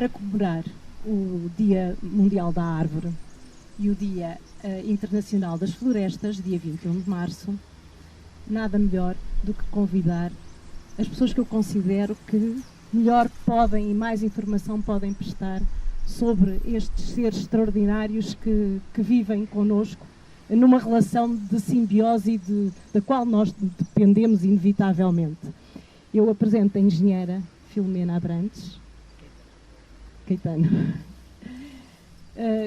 para comemorar o Dia Mundial da Árvore e o Dia Internacional das Florestas, dia 21 de março, nada melhor do que convidar as pessoas que eu considero que melhor podem e mais informação podem prestar sobre estes seres extraordinários que vivem connosco numa relação de simbiose da qual nós dependemos inevitavelmente. Eu apresento a engenheira Filomena Abrantes Caetano,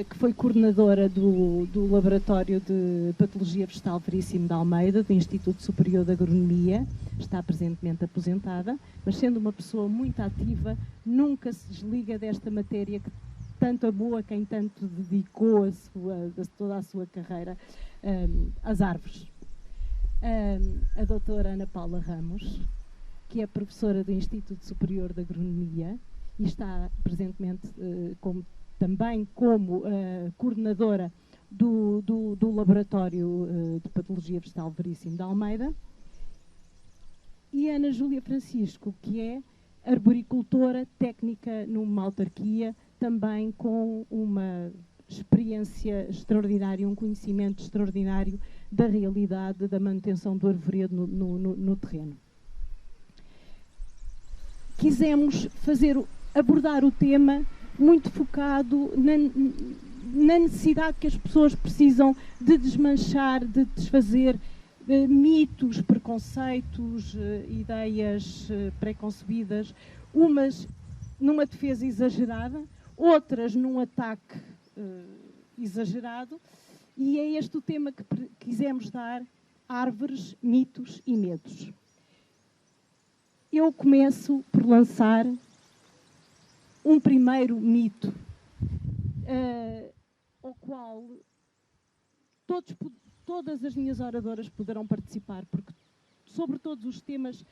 que foi coordenadora do Laboratório de Patologia Vegetal Veríssimo de Almeida, do Instituto Superior de Agronomia, está presentemente aposentada, mas sendo uma pessoa muito ativa, nunca se desliga desta matéria que tanto amou, a quem tanto dedicou toda a sua carreira às árvores. A doutora Ana Paula Ramos, que é professora do Instituto Superior de Agronomia e está presentemente também como coordenadora do Laboratório de Patologia Vegetal Veríssimo de Almeida, e Ana Júlia Francisco, que é arboricultora técnica numa autarquia, também com uma experiência extraordinária, um conhecimento extraordinário da realidade da manutenção do arvoredo no terreno. Quisemos abordar o tema muito focado na necessidade que as pessoas precisam de desmanchar, de desfazer mitos, preconceitos, ideias preconcebidas, umas numa defesa exagerada, outras num ataque exagerado, e é este o tema que quisemos dar: árvores, mitos e medos. Eu começo por lançar um primeiro mito, ao qual todas as minhas oradoras poderão participar, porque sobre todos os temas,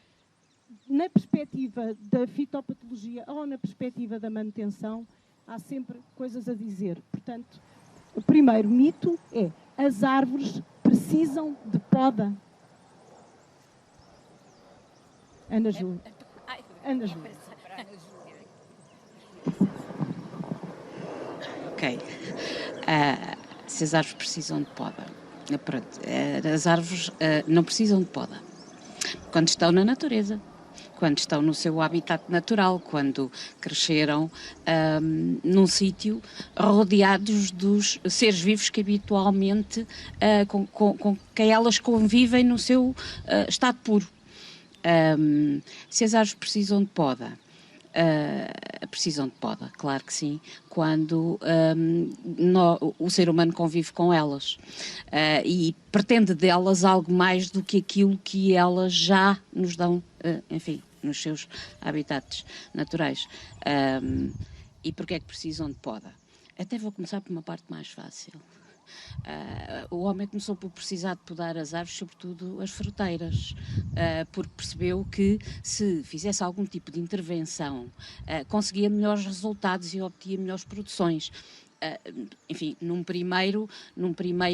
na perspectiva da fitopatologia ou na perspectiva da manutenção, há sempre coisas a dizer. Portanto, o primeiro mito é: as árvores precisam de poda. Ana Júlia. Ana Júlia. Ok. Se as árvores precisam de poda. Pronto. As árvores não precisam de poda. Quando estão na natureza, quando estão no seu habitat natural, quando cresceram num sítio rodeados dos seres vivos que habitualmente com quem elas convivem no seu estado puro. Se as árvores precisam de poda, claro que sim, quando o ser humano convive com elas e pretende delas algo mais do que aquilo que elas já nos dão, enfim, nos seus habitats naturais. E porquê é que precisam de poda? Até vou começar por uma parte mais fácil. O homem começou por precisar de podar as árvores, sobretudo as fruteiras, porque percebeu que se fizesse algum tipo de intervenção conseguia melhores resultados e obtinha melhores produções. Enfim, num primeiro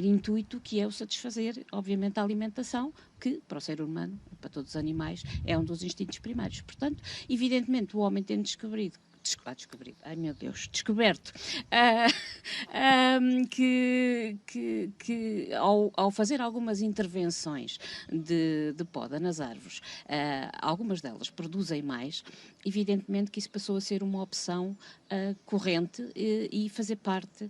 intuito, que é o satisfazer, obviamente, a alimentação, que para o ser humano, para todos os animais, é um dos instintos primários. Portanto, evidentemente, o homem tem descoberto que ao fazer algumas intervenções de poda nas árvores, algumas delas produzem mais, evidentemente que isso passou a ser uma opção corrente e fazer parte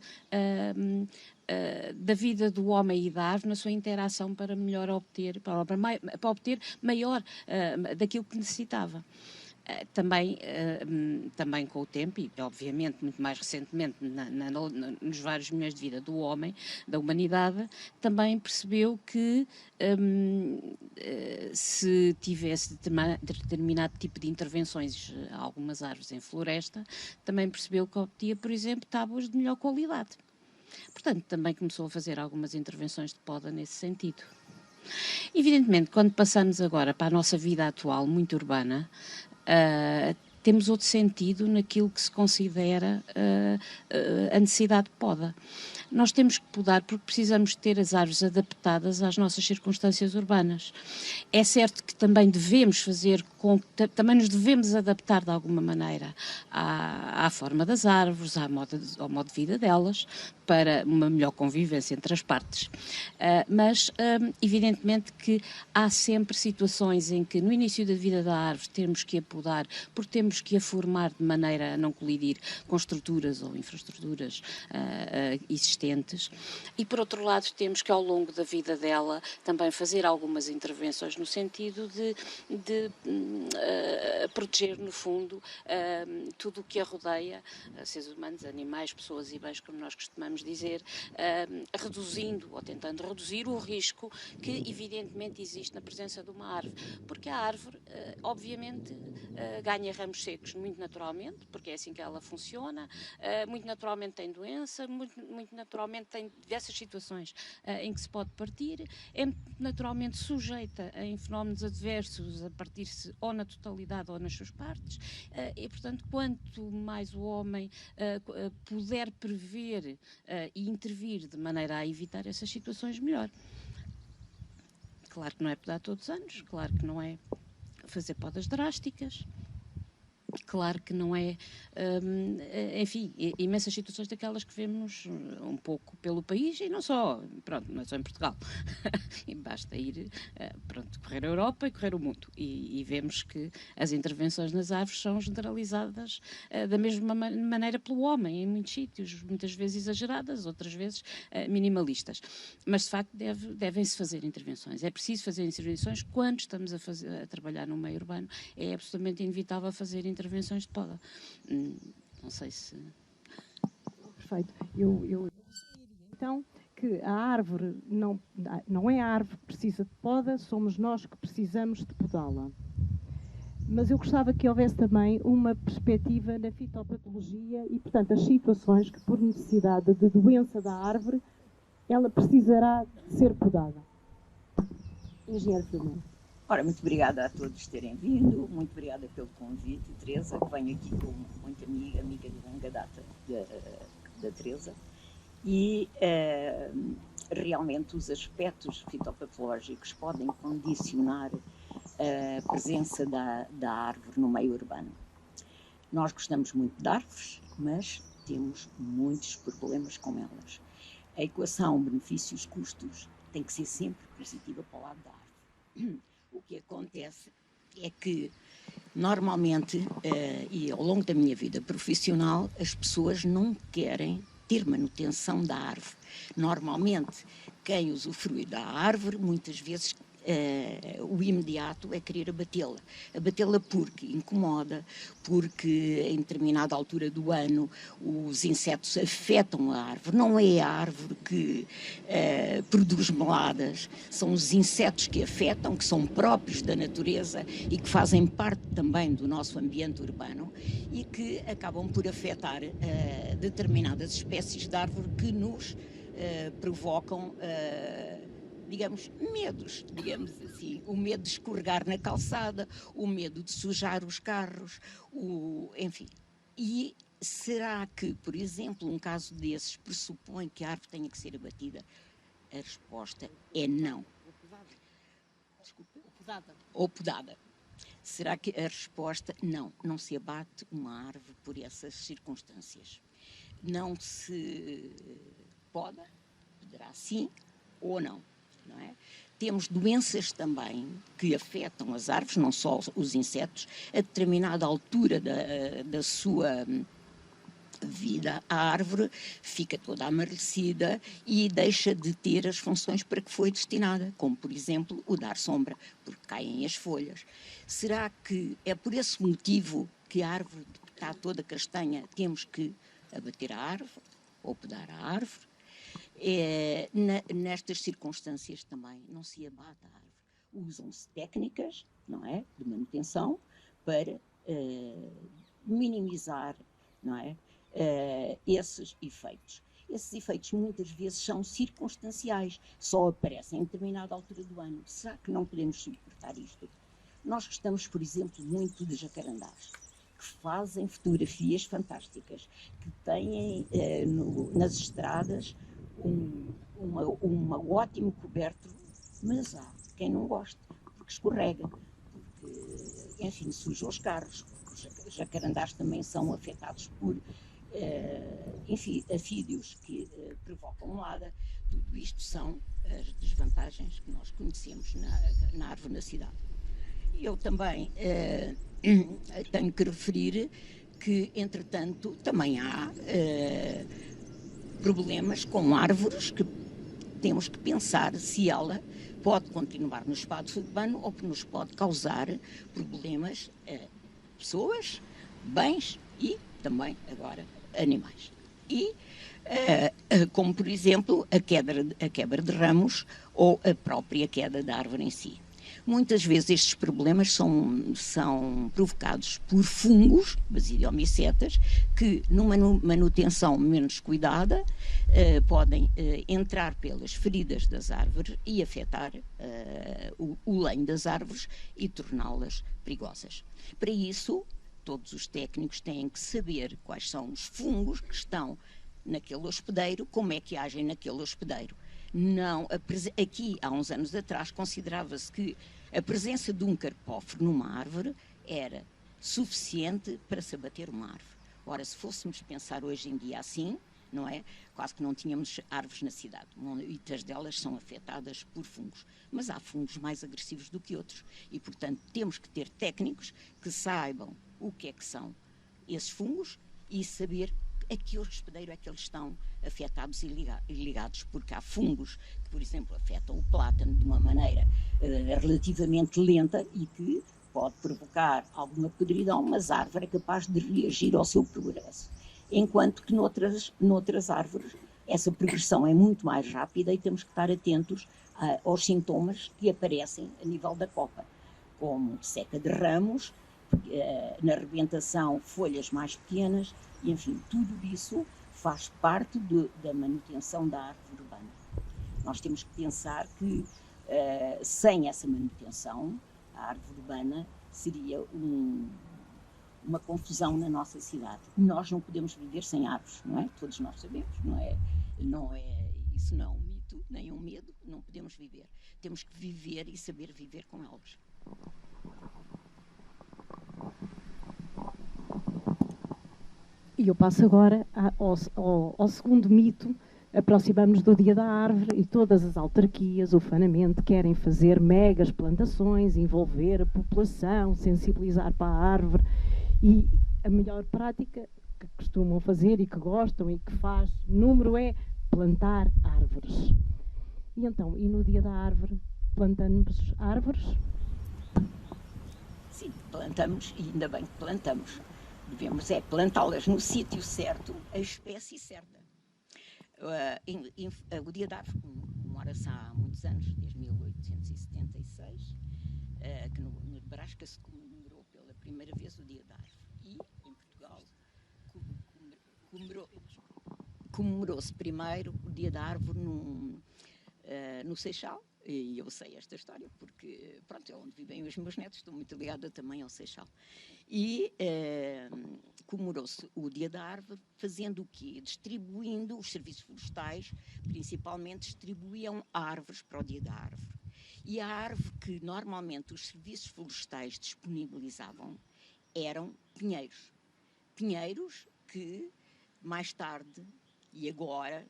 da vida do homem e da árvore na sua interação para melhor obter, para obter maior daquilo que necessitava. Também com o tempo, e obviamente muito mais recentemente nos vários milhões de vida do homem, da humanidade, também percebeu que se tivesse determinado tipo de intervenções a algumas árvores em floresta, também percebeu que obtinha, por exemplo, tábuas de melhor qualidade. Portanto, também começou a fazer algumas intervenções de poda nesse sentido. Evidentemente, quando passamos agora para a nossa vida atual, muito urbana, temos outro sentido naquilo que se considera a necessidade de poda. nós temos que podar porque precisamos ter as árvores adaptadas às nossas circunstâncias urbanas. É certo que também devemos fazer também nos devemos adaptar de alguma maneira à forma das árvores, ao modo de vida delas, para uma melhor convivência entre as partes. Mas, evidentemente que há sempre situações em que no início da vida da árvore temos que a podar, porque temos que a formar de maneira a não colidir com estruturas ou infraestruturas existentes. E, por outro lado, temos que ao longo da vida dela também fazer algumas intervenções no sentido de proteger, no fundo, tudo o que a rodeia, seres humanos, animais, pessoas e bens, como nós costumamos dizer, reduzindo ou tentando reduzir o risco que evidentemente existe na presença de uma árvore, porque a árvore obviamente ganha ramos secos muito naturalmente, porque é assim que ela funciona, muito naturalmente tem doença, muito naturalmente tem diversas situações em que se pode partir, é naturalmente sujeita a fenómenos adversos a partir-se ou na totalidade ou nas suas partes, e portanto quanto mais o homem puder prever e intervir de maneira a evitar essas situações, melhor. Claro que não é podar todos os anos, claro que não é fazer podas drásticas, claro que não é, enfim, imensas situações daquelas que vemos um pouco pelo país e não só, pronto, não é só em Portugal. E basta ir, pronto, correr a Europa e correr o mundo. E vemos que as intervenções nas árvores são generalizadas da mesma maneira pelo homem, em muitos sítios, muitas vezes exageradas, outras vezes minimalistas. Mas, de facto, devem-se fazer intervenções. É preciso fazer intervenções quando estamos a trabalhar no meio urbano. É absolutamente inevitável fazer intervenções de poda. Não sei se... Perfeito. Eu então que a árvore não é a árvore que precisa de poda, somos nós que precisamos de podá-la. Mas eu gostava que houvesse também uma perspectiva na fitopatologia e, portanto, as situações que, por necessidade de doença da árvore, ela precisará de ser podada. Engenheiro Filomeno. Ora, muito obrigada a todos terem vindo, muito obrigada pelo convite, Teresa, que venho aqui com muita amiga de longa data da Teresa, e realmente os aspectos fitopatológicos podem condicionar a presença da árvore no meio urbano. Nós gostamos muito de árvores, mas temos muitos problemas com elas. A equação benefícios-custos tem que ser sempre positiva para o lado da árvore. O que acontece é que, normalmente, e ao longo da minha vida profissional, as pessoas não querem ter manutenção da árvore. Normalmente, quem usufrui da árvore, muitas vezes, o imediato é querer abatê-la. Abatê-la porque incomoda, porque em determinada altura do ano os insetos afetam a árvore. Não é a árvore que produz meladas, são os insetos que afetam, que são próprios da natureza e que fazem parte também do nosso ambiente urbano e que acabam por afetar determinadas espécies de árvore que nos provocam digamos, medos, digamos assim, o medo de escorregar na calçada, o medo de sujar os carros, enfim. E será que, por exemplo, um caso desses pressupõe que a árvore tenha que ser abatida? A resposta é não. Desculpe? Ou podada. Será que a resposta, não se abate uma árvore por essas circunstâncias. Não se poderá sim ou não. Não é? Temos doenças também que afetam as árvores, não só os insetos, a determinada altura da sua vida, a árvore fica toda amarrecida e deixa de ter as funções para que foi destinada, como, por exemplo, o dar sombra, porque caem as folhas. Será que é por esse motivo que a árvore está toda castanha, temos que abater a árvore ou podar a árvore? Nestas circunstâncias também não se abate a árvore. Usam-se técnicas, não é, de manutenção para minimizar, não é, esses efeitos. Esses efeitos muitas vezes são circunstanciais, só aparecem em determinada altura do ano. Será que não podemos suportar isto? Nós gostamos, por exemplo, muito de jacarandás, que fazem fotografias fantásticas, que têm nas estradas um ótimo coberto, mas há quem não goste, porque escorrega, porque, enfim, suja os carros, porque os jacarandás também são afetados por, enfim, afídeos que provocam lada. Tudo isto são as desvantagens que nós conhecemos na árvore na cidade. Eu também tenho que referir que, entretanto, também há problemas com árvores que temos que pensar se ela pode continuar no espaço urbano ou que nos pode causar problemas a pessoas, bens e também agora animais. E como, por exemplo, a quebra de ramos ou a própria queda da árvore em si. Muitas vezes estes problemas são provocados por fungos, basidiomicetas, que numa manutenção menos cuidada podem entrar pelas feridas das árvores e afetar o lenho das árvores e torná-las perigosas. Para isso, todos os técnicos têm que saber quais são os fungos que estão naquele hospedeiro, como é que agem naquele hospedeiro. Não, aqui, há uns anos atrás, considerava-se que a presença de um carpóforo numa árvore era suficiente para se abater uma árvore. Ora, se fôssemos pensar hoje em dia assim, não é? Quase que não tínhamos árvores na cidade. Muitas delas são afetadas por fungos. Mas há fungos mais agressivos do que outros. E, portanto, temos que ter técnicos que saibam o que é que são esses fungos e saber a que hospedeiro é que eles estão afetados e ligados, porque há fungos que, por exemplo, afetam o plátano de uma maneira relativamente lenta e que pode provocar alguma podridão, mas a árvore é capaz de reagir ao seu progresso. Enquanto que noutras árvores essa progressão é muito mais rápida e temos que estar atentos aos sintomas que aparecem a nível da copa, como seca de ramos, na rebentação folhas mais pequenas, e, enfim, tudo isso faz parte da manutenção da árvore urbana. Nós temos que pensar que, sem essa manutenção, a árvore urbana seria uma confusão na nossa cidade. Nós não podemos viver sem árvores, não é? Todos nós sabemos, isso não é um mito, nem um medo, não podemos viver. Temos que viver e saber viver com elas. E eu passo agora ao segundo mito. Aproximamos do Dia da Árvore e todas as autarquias, ufanamente, querem fazer megas plantações, envolver a população, sensibilizar para a árvore. E a melhor prática que costumam fazer e que gostam e que faz número é plantar árvores. E então, e no Dia da Árvore, plantamos árvores? Sim, plantamos e ainda bem que plantamos. Devemos plantá-las no sítio certo, a espécie certa. O Dia da Árvore comemora-se há muitos anos, desde 1876, que no Nebraska se comemorou pela primeira vez o Dia da Árvore. E em Portugal comemorou-se primeiro o Dia da Árvore no Seixal. E eu sei esta história porque, pronto, é onde vivem os meus netos, estou muito ligada também ao Seixal. E comemorou-se o Dia da Árvore fazendo o quê? Distribuindo os serviços florestais, principalmente distribuíam árvores para o Dia da Árvore. E a árvore que normalmente os serviços florestais disponibilizavam eram pinheiros. Pinheiros que mais tarde e agora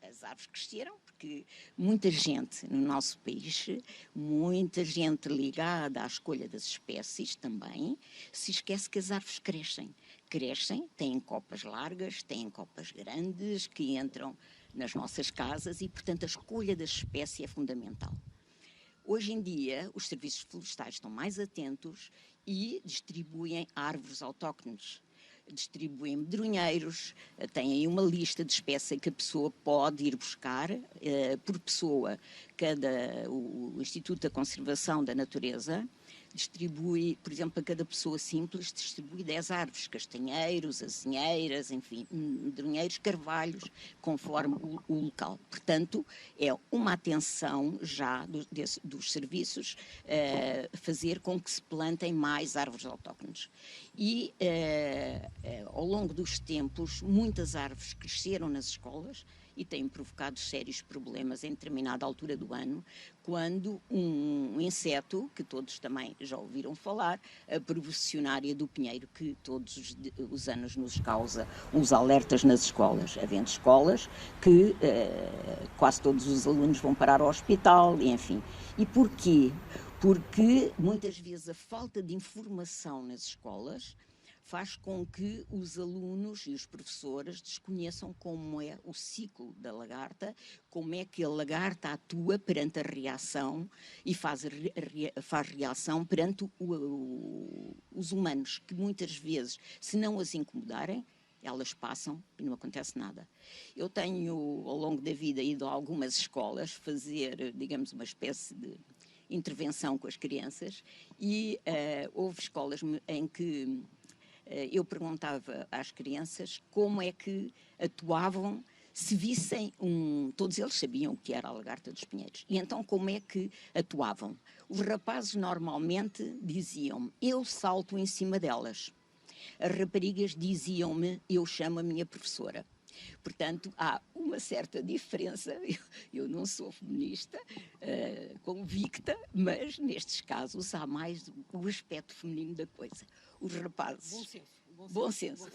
as árvores cresceram, porque muita gente no nosso país, muita gente ligada à escolha das espécies também, se esquece que as árvores crescem. Crescem, têm copas largas, têm copas grandes, que entram nas nossas casas e, portanto, a escolha da espécie é fundamental. Hoje em dia, os serviços florestais estão mais atentos e distribuem árvores autóctones. Distribuem medronheiros, têm aí uma lista de espécies que a pessoa pode ir buscar por pessoa. O Instituto da Conservação da Natureza distribui, por exemplo, para cada pessoa simples, distribui 10 árvores, castanheiros, azinheiras, enfim, medronheiros, carvalhos, conforme o local. Portanto, é uma atenção já dos serviços fazer com que se plantem mais árvores autóctones. E, ao longo dos tempos, muitas árvores cresceram nas escolas e têm provocado sérios problemas em determinada altura do ano, quando um inseto, que todos também já ouviram falar, a professionária do pinheiro, que todos os anos nos causa os alertas nas escolas. Havendo escolas que quase todos os alunos vão parar ao hospital, enfim. E porquê? Porque muitas vezes a falta de informação nas escolas faz com que os alunos e os professores desconheçam como é o ciclo da lagarta, como é que a lagarta atua perante a reação e faz reação perante os humanos, que muitas vezes, se não as incomodarem, elas passam e não acontece nada. Eu tenho, ao longo da vida, ido a algumas escolas fazer, digamos, uma espécie de intervenção com as crianças e houve escolas em que eu perguntava às crianças como é que atuavam se vissem todos eles sabiam o que era a lagarta dos pinheiros. E então como é que atuavam? Os rapazes normalmente diziam-me, eu salto em cima delas. As raparigas diziam-me, eu chamo a minha professora. Portanto, há uma certa diferença. Eu não sou feminista convicta, mas nestes casos há mais o aspecto feminino da coisa. Os rapazes... Bom senso.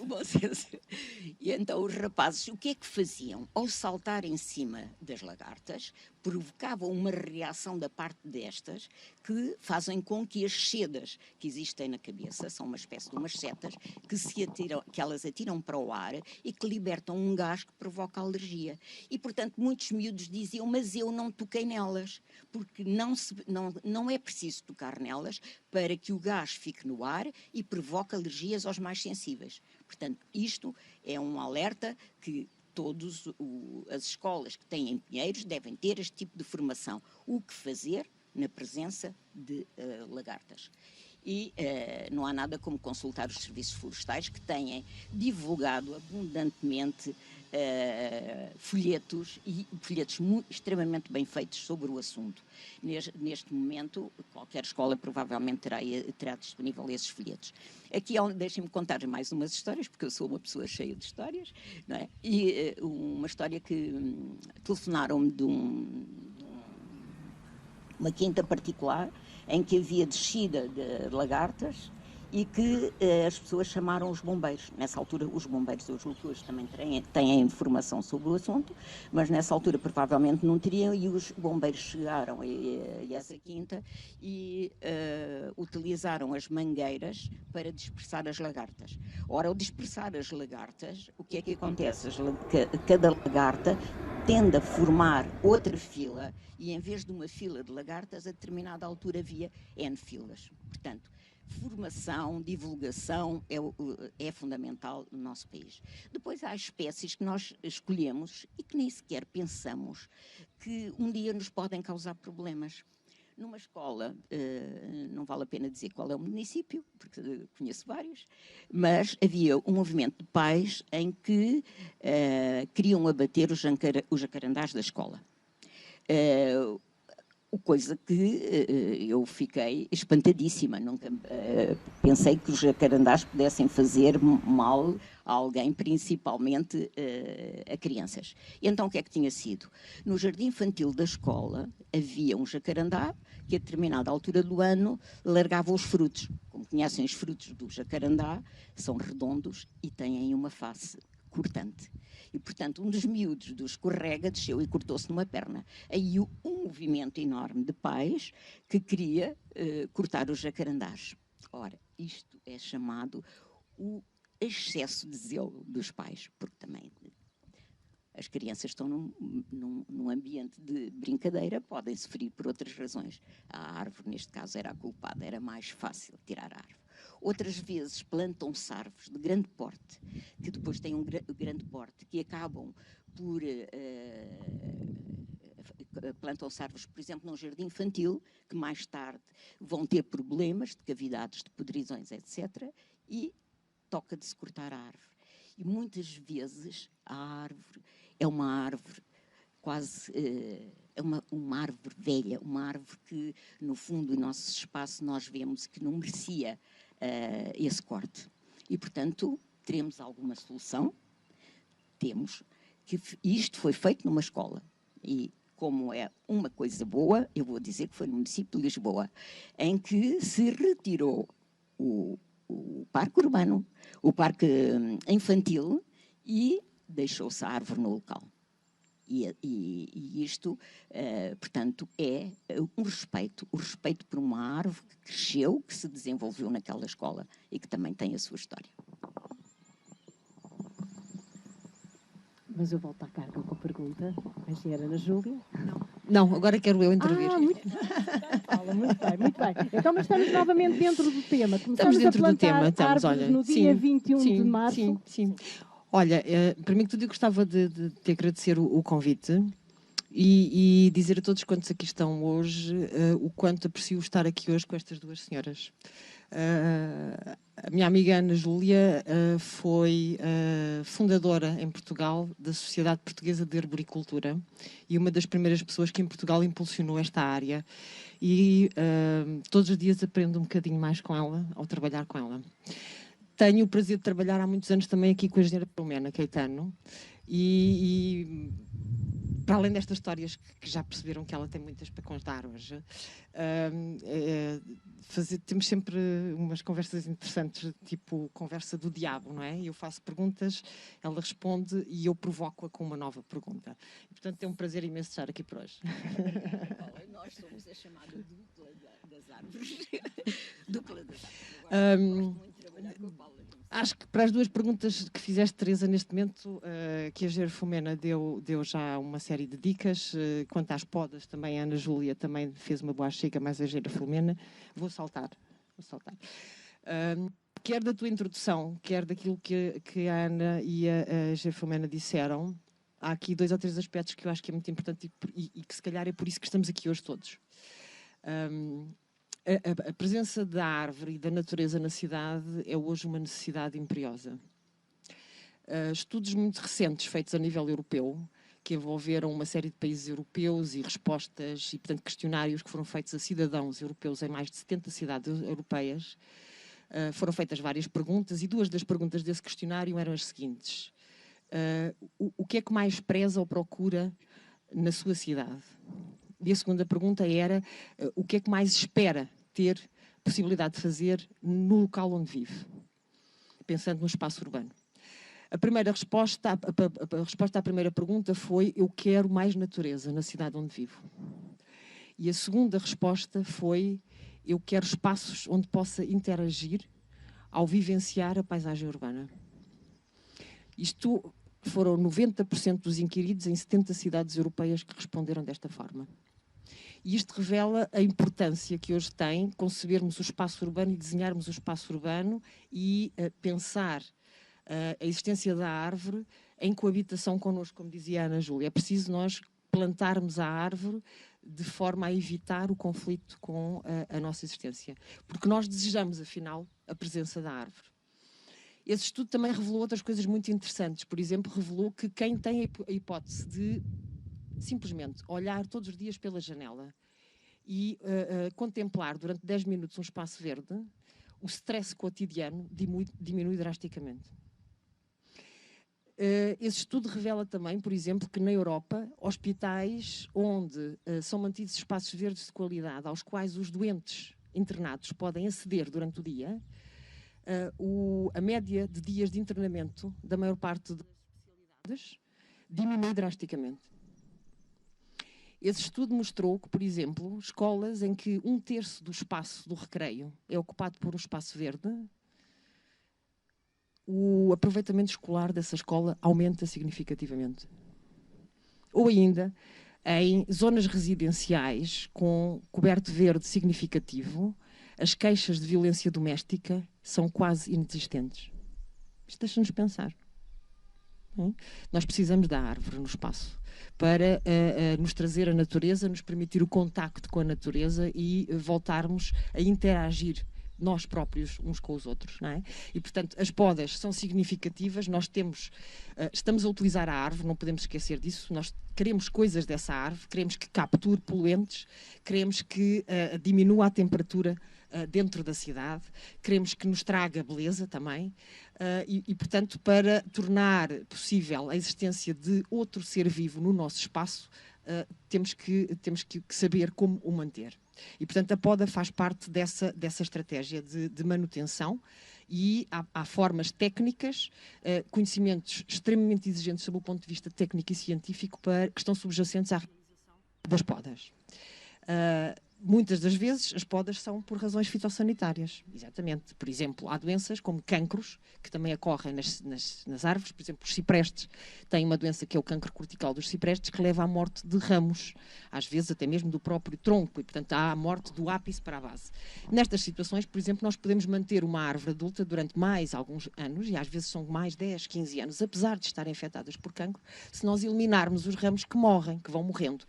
E então os rapazes, o que é que faziam? Ao saltar em cima das lagartas, provocavam uma reação da parte destas que fazem com que as sedas que existem na cabeça, são uma espécie de umas setas, que elas atiram para o ar e que libertam um gás que provoca alergia. E, portanto, muitos miúdos diziam, mas eu não toquei nelas, porque não é preciso tocar nelas para que o gás fique no ar e provoque alergias aos mais sensíveis. Portanto, isto é um alerta que todas as escolas que têm pinheiros devem ter este tipo de formação. O que fazer na presença de lagartas. E não há nada como consultar os serviços florestais que têm divulgado abundantemente folhetos extremamente bem feitos sobre o assunto. Neste momento, qualquer escola provavelmente terá disponível esses folhetos. Aqui, deixem-me contar mais umas histórias, porque eu sou uma pessoa cheia de histórias, não é? E uma história que telefonaram-me de uma quinta particular, em que havia descida de lagartas e que as pessoas chamaram os bombeiros. Nessa altura, os bombeiros, eu julgo que hoje também têm informação sobre o assunto, mas nessa altura provavelmente não teriam, e os bombeiros chegaram a essa quinta e utilizaram as mangueiras para dispersar as lagartas. Ora, ao dispersar as lagartas, o que é que acontece? Cada lagarta tende a formar outra fila e, em vez de uma fila de lagartas, a determinada altura havia N filas. Portanto, formação, divulgação é fundamental no nosso país. Depois há espécies que nós escolhemos e que nem sequer pensamos que um dia nos podem causar problemas. Numa escola, não vale a pena dizer qual é o município, porque conheço vários, mas havia um movimento de pais em que queriam abater os jacarandás da escola. Coisa que eu fiquei espantadíssima. Nunca pensei que os jacarandás pudessem fazer mal a alguém, principalmente a crianças. E então o que é que tinha sido? No jardim infantil da escola havia um jacarandá que a determinada altura do ano largava os frutos. Como conhecem, os frutos do jacarandá são redondos e têm uma face cortante. E, portanto, um dos miúdos do escorrega desceu e cortou-se numa perna. Aí um movimento enorme de pais que queria cortar os jacarandás. Ora, isto é chamado o excesso de zelo dos pais, porque também as crianças estão num ambiente de brincadeira, podem sofrer por outras razões. A árvore, neste caso, era a culpada, era mais fácil tirar a árvore. Outras vezes plantam-se árvores de grande porte, que depois têm um grande porte, que acabam por... plantam-se árvores, por exemplo, num jardim infantil, que mais tarde vão ter problemas de cavidades, de podridões, etc. E toca de se cortar a árvore. E muitas vezes a árvore é uma árvore quase... é uma árvore velha, uma árvore que, no fundo do nosso espaço, nós vemos que não merecia esse corte. E, portanto, teremos alguma solução? Temos. que isto foi feito numa escola. E como é uma coisa boa, eu vou dizer que foi no município de Lisboa, em que se retirou o parque urbano, o parque infantil, e deixou-se a árvore no local. E isto, portanto, é um respeito, o respeito por uma árvore que cresceu, que se desenvolveu naquela escola e que também tem a sua história. Mas eu volto à carga com a pergunta. A engenheira Ana Júlia? Não, agora quero eu intervir. Muito bem, muito bem. Então, mas estamos novamente dentro do tema. Estamos dentro do tema, estamos, olha, no dia 21 de março. Sim. Olha, primeiro que tudo eu gostava de te agradecer o convite e dizer a todos quantos aqui estão hoje o quanto aprecio estar aqui hoje com estas duas senhoras. A minha amiga Ana Júlia foi fundadora em Portugal da Sociedade Portuguesa de Arboricultura e uma das primeiras pessoas que em Portugal impulsionou esta área. E todos os dias aprendo um bocadinho mais com ela, ao trabalhar com ela. Tenho o prazer de trabalhar há muitos anos também aqui com a engenheira Filomena Caetano e para além destas histórias que já perceberam que ela tem muitas para contar hoje, temos sempre umas conversas interessantes, tipo conversa do diabo, não é? Eu faço perguntas, ela responde e eu provoco-a com uma nova pergunta. E, portanto, é um prazer imenso estar aqui por hoje. Nós somos a chamada dupla das árvores. Dupla das árvores. Gosto muito de trabalhar com a Paula. Acho que para as duas perguntas que fizeste, Teresa, neste momento, que a engenheira Filomena deu já uma série de dicas. Quanto às podas, também a Ana Júlia também fez uma boa chega, mas a engenheira Filomena. Vou saltar. Quer da tua introdução, quer daquilo que a Ana e a engenheira Filomena disseram, há aqui 2 ou 3 aspectos que eu acho que é muito importante e que se calhar é por isso que estamos aqui hoje todos. A presença da árvore e da natureza na cidade é hoje uma necessidade imperiosa. Estudos muito recentes feitos a nível europeu, que envolveram uma série de países europeus e respostas e, portanto, questionários que foram feitos a cidadãos europeus em mais de 70 cidades europeias. Foram feitas várias perguntas e 2 das perguntas desse questionário eram as seguintes. O que é que mais preza ou procura na sua cidade? E a segunda pergunta era o que é que mais espera ter possibilidade de fazer no local onde vive, pensando no espaço urbano. A resposta à primeira pergunta foi: eu quero mais natureza na cidade onde vivo. E a segunda resposta foi: eu quero espaços onde possa interagir ao vivenciar a paisagem urbana. Isto foram 90% dos inquiridos em 70 cidades europeias que responderam desta forma. E isto revela a importância que hoje tem concebermos o espaço urbano e desenharmos o espaço urbano e pensar a existência da árvore em coabitação connosco, como dizia a Ana Júlia. É preciso nós plantarmos a árvore de forma a evitar o conflito com a nossa existência. Porque nós desejamos, afinal, a presença da árvore. Esse estudo também revelou outras coisas muito interessantes. Por exemplo, revelou que quem tem a hipótese de simplesmente olhar todos os dias pela janela e contemplar durante 10 minutos um espaço verde, o stress cotidiano diminui drasticamente. Esse estudo revela também, por exemplo, que na Europa, hospitais onde são mantidos espaços verdes de qualidade, aos quais os doentes internados podem aceder durante o dia, a média de dias de internamento da maior parte das especialidades diminui drasticamente. Esse estudo mostrou que, por exemplo, escolas em que 1/3 do espaço do recreio é ocupado por um espaço verde, o aproveitamento escolar dessa escola aumenta significativamente. Ou ainda, em zonas residenciais com coberto verde significativo, as queixas de violência doméstica são quase inexistentes. Isto deixa-nos pensar. Nós precisamos da árvore no espaço para nos trazer a natureza, nos permitir o contacto com a natureza e voltarmos a interagir nós próprios uns com os outros, não é? E, portanto, as podas são significativas, nós estamos a utilizar a árvore, não podemos esquecer disso, nós queremos coisas dessa árvore, queremos que capture poluentes, queremos que diminua a temperatura dentro da cidade, queremos que nos traga beleza também, portanto, para tornar possível a existência de outro ser vivo no nosso espaço, temos que saber como o manter. E, portanto, a poda faz parte dessa estratégia de manutenção, e há formas técnicas, conhecimentos extremamente exigentes sob o ponto de vista técnico e científico que estão subjacentes à realização das podas. Muitas das vezes as podas são por razões fitossanitárias, exatamente. Por exemplo, há doenças como cancros, que também ocorrem nas árvores. Por exemplo, os ciprestes têm uma doença que é o cancro cortical dos ciprestes, que leva à morte de ramos, às vezes até mesmo do próprio tronco, e portanto há a morte do ápice para a base. Nestas situações, por exemplo, nós podemos manter uma árvore adulta durante mais alguns anos, e às vezes são mais 10, 15 anos, apesar de estarem afetadas por cancro, se nós eliminarmos os ramos que morrem, que vão morrendo.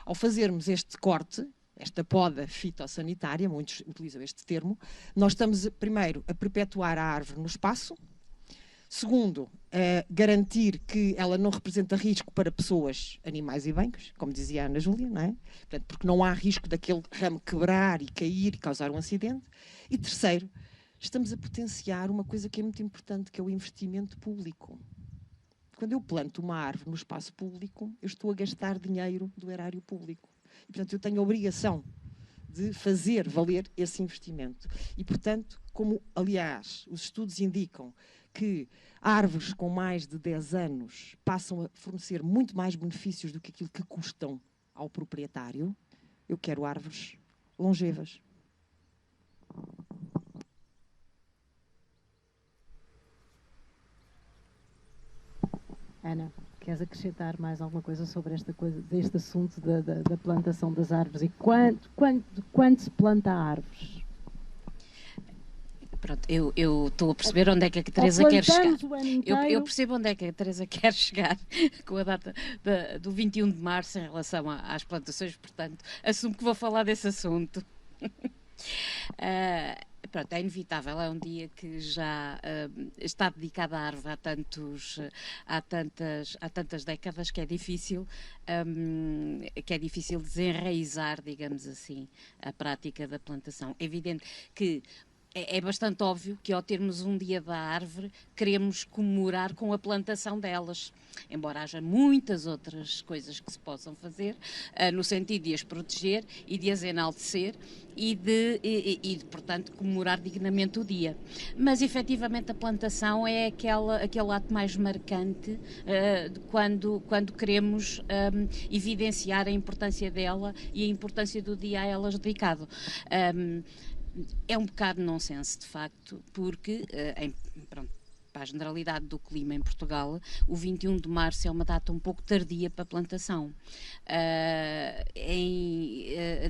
Ao fazermos este corte, esta poda fitossanitária, muitos utilizam este termo, nós estamos, primeiro, a perpetuar a árvore no espaço. Segundo, a garantir que ela não representa risco para pessoas, animais e bens, como dizia a Ana Júlia, não é? Portanto, porque não há risco daquele ramo quebrar e cair e causar um acidente. E terceiro, estamos a potenciar uma coisa que é muito importante, que é o investimento público. Quando eu planto uma árvore no espaço público, eu estou a gastar dinheiro do erário público. E, portanto, eu tenho a obrigação de fazer valer esse investimento. E, portanto, como, aliás, os estudos indicam que árvores com mais de 10 anos passam a fornecer muito mais benefícios do que aquilo que custam ao proprietário, eu quero árvores longevas. Ana, queres acrescentar mais alguma coisa sobre deste assunto da plantação das árvores? E quando se planta árvores? Pronto, eu estou a perceber onde é que a Teresa quer chegar. Eu percebo onde é que a Teresa quer chegar com a data do 21 de março em relação às plantações, portanto, assumo que vou falar desse assunto. Pronto, é inevitável, é um dia que já está dedicado à árvore há tantas décadas que é difícil desenraizar, digamos assim, a prática da plantação. É evidente que é bastante óbvio que, ao termos um dia da árvore, queremos comemorar com a plantação delas, embora haja muitas outras coisas que se possam fazer, no sentido de as proteger e de as enaltecer e de, portanto, comemorar dignamente o dia. Mas, efetivamente, a plantação é aquele ato mais marcante quando queremos evidenciar a importância dela e a importância do dia a elas dedicado. É um bocado nonsense, de facto, porque, para a generalidade do clima em Portugal, o 21 de março é uma data um pouco tardia para a plantação.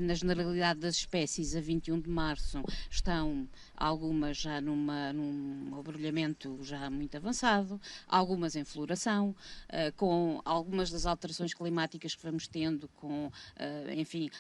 Na generalidade das espécies, a 21 de março estão algumas já num abrolhamento já muito avançado, algumas em floração, com algumas das alterações climáticas que vamos tendo, com,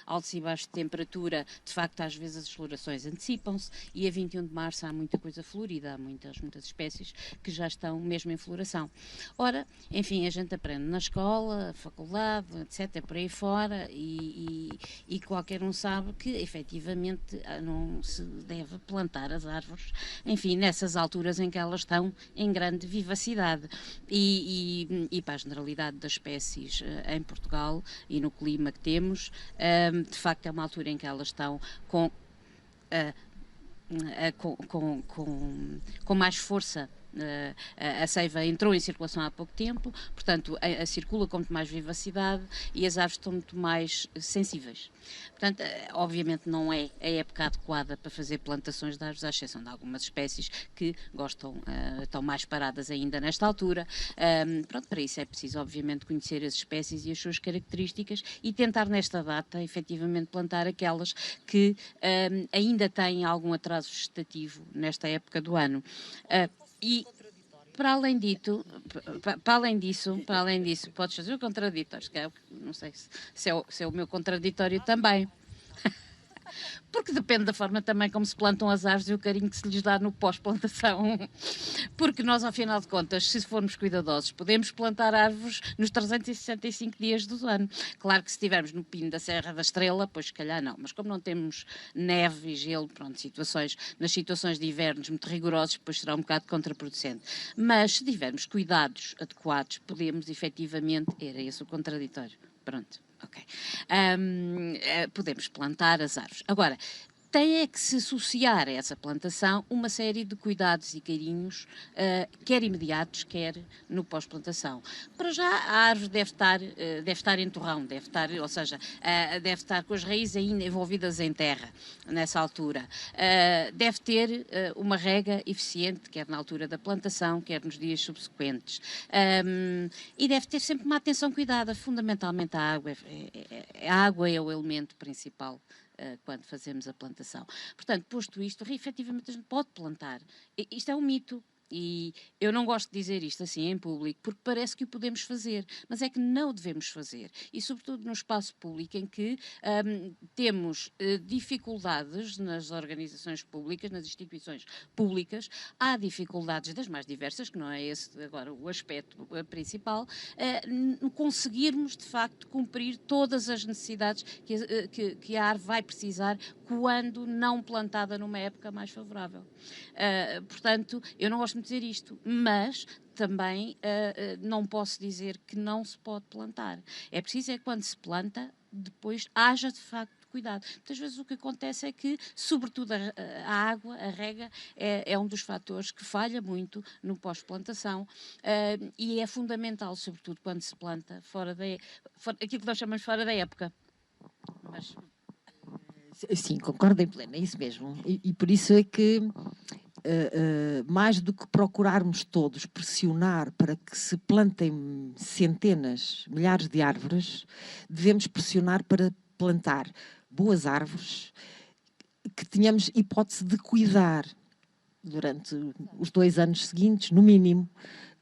altos e baixos de temperatura, de facto, às vezes as florações antecipam-se, e a 21 de março há muita coisa florida, há muitas espécies que já estão mesmo em floração. Ora, enfim, a gente aprende na escola, faculdade, etc., por aí fora, e qualquer um sabe que, efetivamente, não se deve plantar as árvores, enfim, nessas alturas em que elas estão em grande vivacidade. E para a generalidade das espécies em Portugal e no clima que temos, de facto é uma altura em que elas estão com mais força. A seiva entrou em circulação há pouco tempo, portanto circula com muito mais vivacidade e as árvores estão muito mais sensíveis. Portanto, obviamente não é a época adequada para fazer plantações de árvores, à exceção de algumas espécies que estão mais paradas ainda nesta altura. Para isso é preciso, obviamente, conhecer as espécies e as suas características e tentar nesta data, efetivamente, plantar aquelas que ainda têm algum atraso vegetativo nesta época do ano. E para além disso, podes fazer o contraditório, que não sei se é o meu contraditório também. Porque depende da forma também como se plantam as árvores e o carinho que se lhes dá no pós-plantação. Porque nós, ao final de contas, se formos cuidadosos, podemos plantar árvores nos 365 dias do ano. Claro que se estivermos no pino da Serra da Estrela, pois se calhar não. Mas como não temos neve e gelo, pronto, nas situações de invernos muito rigorosos, depois será um bocado contraproducente. Mas se tivermos cuidados adequados, podemos efetivamente, era esse o contraditório, pronto. Ok. Podemos plantar as árvores. Agora, tem é que se associar a essa plantação uma série de cuidados e carinhos, quer imediatos, quer no pós-plantação. Para já, a árvore deve estar em torrão, ou seja, deve estar com as raízes ainda envolvidas em terra, nessa altura. Deve ter uma rega eficiente, quer na altura da plantação, quer nos dias subsequentes. E deve ter sempre uma atenção cuidada, fundamentalmente a água. A água é o elemento principal quando fazemos a plantação. Portanto, posto isto, efetivamente a gente pode plantar. Isto é um mito. E eu não gosto de dizer isto assim em público, porque parece que o podemos fazer, mas é que não o devemos fazer. E sobretudo no espaço público, em que temos dificuldades nas organizações públicas, nas instituições públicas, há dificuldades das mais diversas, que não é esse agora o aspecto principal, conseguirmos de facto cumprir todas as necessidades que a árvore vai precisar quando não plantada numa época mais favorável. Portanto, eu não gosto de dizer isto, mas também não posso dizer que não se pode plantar. É preciso quando se planta, depois haja de facto cuidado. Muitas vezes o que acontece é que, sobretudo a água, a rega, é um dos fatores que falha muito no pós-plantação e é fundamental, sobretudo quando se planta aquilo que nós chamamos fora da época. Mas... Sim, concordo em pleno, é isso mesmo. E por isso é que, mais do que procurarmos todos pressionar para que se plantem centenas, milhares de árvores, devemos pressionar para plantar boas árvores que tenhamos hipótese de cuidar durante os 2 anos seguintes, no mínimo,